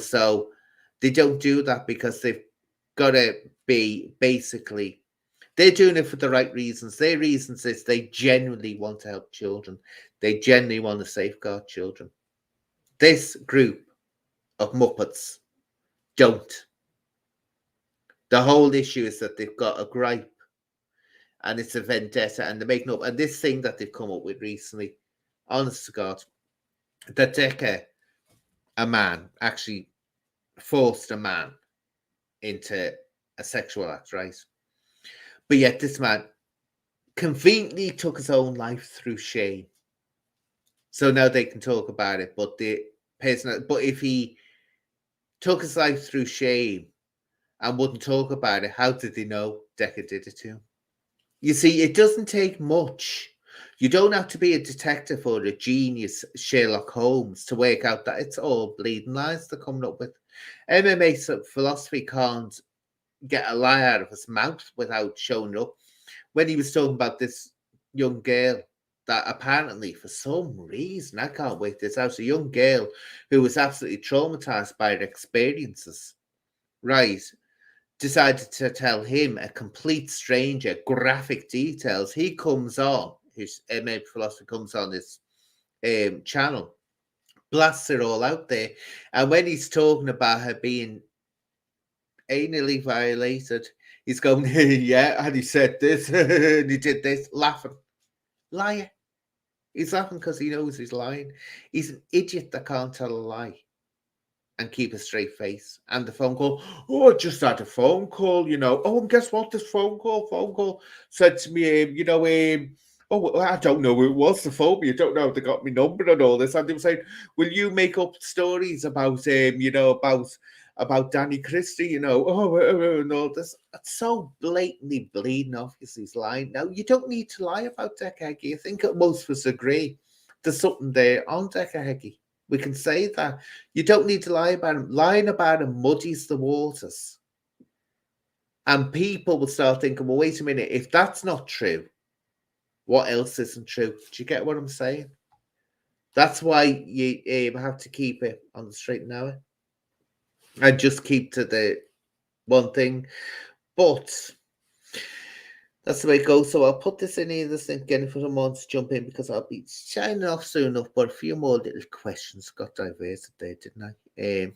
So they don't do that because they've got to be basically, they're doing it for the right reasons. Their reasons is they genuinely want to help children. They genuinely want to safeguard children. This group of Muppets don't. The whole issue is that they've got a gripe and it's a vendetta, and they're making up. And this thing that they've come up with recently, honest to God, that Decca, a man, actually forced a man into a sexual act, right? But yet this man conveniently took his own life through shame. So now they can talk about it, but the person. But if he took his life through shame and wouldn't talk about it, how did he know Decca did it to him? You see, it doesn't take much. You don't have to be a detective or a genius Sherlock Holmes to work out that it's all bleeding lies they're coming up with. MMA philosophy can't get a lie out of his mouth without showing up. When he was talking about this young girl that apparently, for some reason, I can't wait this out, a young girl who was absolutely traumatized by her experiences, right, decided to tell him, a complete stranger, graphic details. He comes on, his MMA philosophy comes on his channel, blasts it all out there. And when he's talking about her being anally violated, he's going, yeah, and he said this, and he did this, laughing. Liar. He's laughing because he knows he's lying. He's an idiot that can't tell a lie and keep a straight face. And the phone call, oh, I just had a phone call, you know. Oh, and guess what? This phone call said to me, you know, oh, I don't know who it was. The phone me. I don't know if they got my number and all this. And they were saying, will you make up stories about, you know, about Danny Christie, you know, and all this. It's so blatantly bleeding obvious he's lying. Now, you don't need to lie about Decca. I think most of us agree there's something there on Decca. We can say that. You don't need to lie about him. Lying about him muddies the waters. And people will start thinking, well, wait a minute, if that's not true, what else isn't true? Do you get what I'm saying? That's why you have to keep it on the straight and narrow. I just keep to the one thing, but that's the way it goes. So I'll put this in here, this thing again if someone wants to jump in, because I'll be shining off soon enough. But a few more little questions got diverted there, didn't I?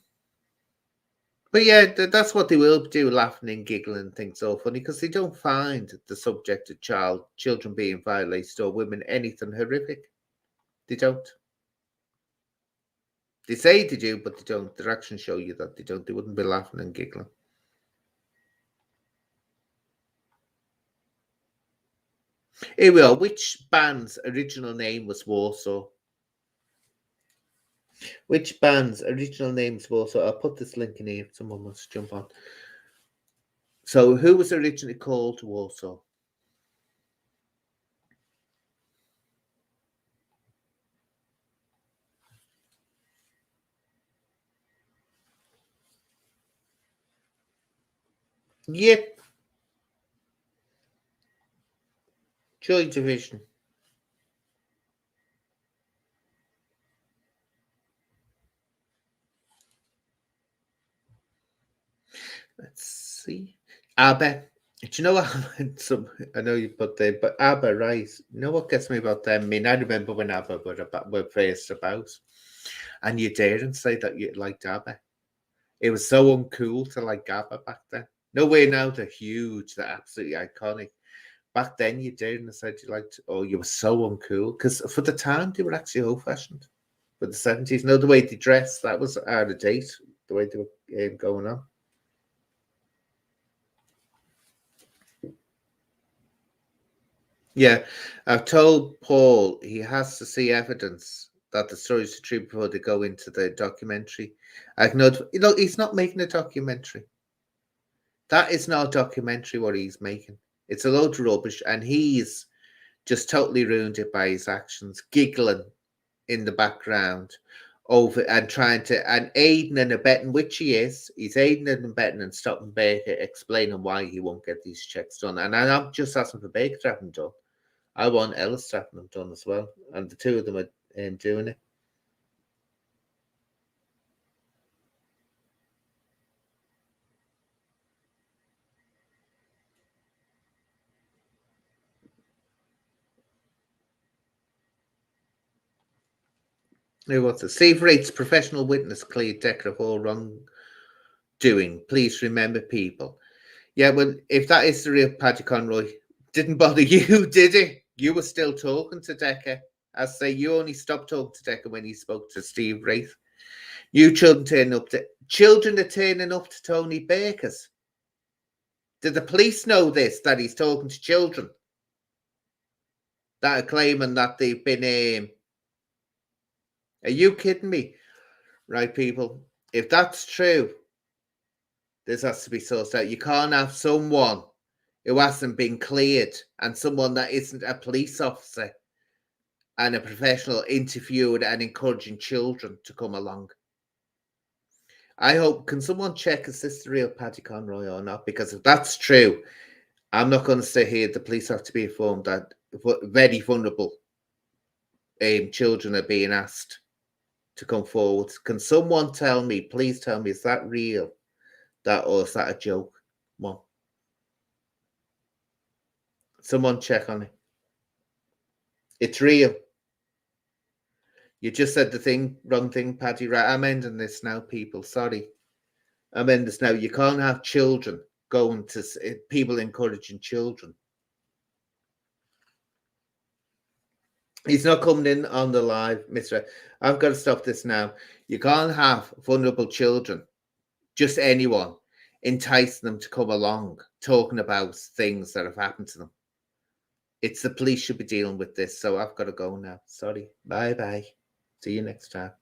But yeah, that's what they will do, laughing and giggling and things so funny, because they don't find the subject of children being violated or women anything horrific. They don't. They say they do, but they don't. Their actions show you that they don't. They wouldn't be laughing and giggling. Here we are. Which band's original name was Warsaw? Which band's original name is Warsaw? I'll put this link in here if someone wants to jump on. So who was originally called Warsaw? Yep. Joy Division. Let's see. ABBA. Do you know what? I know you put there, but ABBA, right? You know what gets me about them? I mean, I remember when ABBA were first about, and you daren't say that you liked ABBA. It was so uncool to like ABBA back then. No way now, they're huge, they're absolutely iconic. Back then, you daren't say you liked, oh, you were so uncool, because for the time, they were actually old-fashioned. For the 70s, no, the way they dressed, that was out of date, the way they were going on. Yeah, I've told Paul he has to see evidence that the stories are true before they go into the documentary. I know, he's not making a documentary. That is not a documentary what he's making. It's a load of rubbish, and he's just totally ruined it by his actions, giggling in the background over and trying to, and aiding and abetting, which he is. He's aiding and abetting and stopping Baker, explaining why he won't get these checks done. And I'm just asking for Baker to have them done. I want Ellis to have them done as well, and the two of them are doing it. Who wants it? Steve Rates, professional witness, cleared Decca of all wrongdoing. Please remember, people. Yeah, well, if that is the real Paddy Conroy, didn't bother you, did it? You were still talking to Decca. I say you only stopped talking to Decca when he spoke to Steve Wraith. You children are turning up to Tony Baker's. Did the police know this, that he's talking to children that are claiming that they've been? Are you kidding me? right, people? If that's true, this has to be sorted out. You can't have someone who hasn't been cleared and someone that isn't a police officer and a professional interviewing and encouraging children to come along. I hope, can someone check, is this the real Paddy Conroy or not? Because if that's true, I'm not going to stay here. The police have to be informed that very vulnerable children are being asked to come forward. Can someone tell me, please tell me, is that real? Or is that a joke? Well, someone check on it. It's real. You just said the wrong thing, Paddy. Right, I'm ending this now, people. Sorry. I'm ending this now. You can't have children going to people encouraging children. He's not coming in on the live, Mr. I've got to stop this now. You can't have vulnerable children, just anyone, enticing them to come along, talking about things that have happened to them. It's the police should be dealing with this. So I've got to go now. Sorry. Bye-bye. See you next time.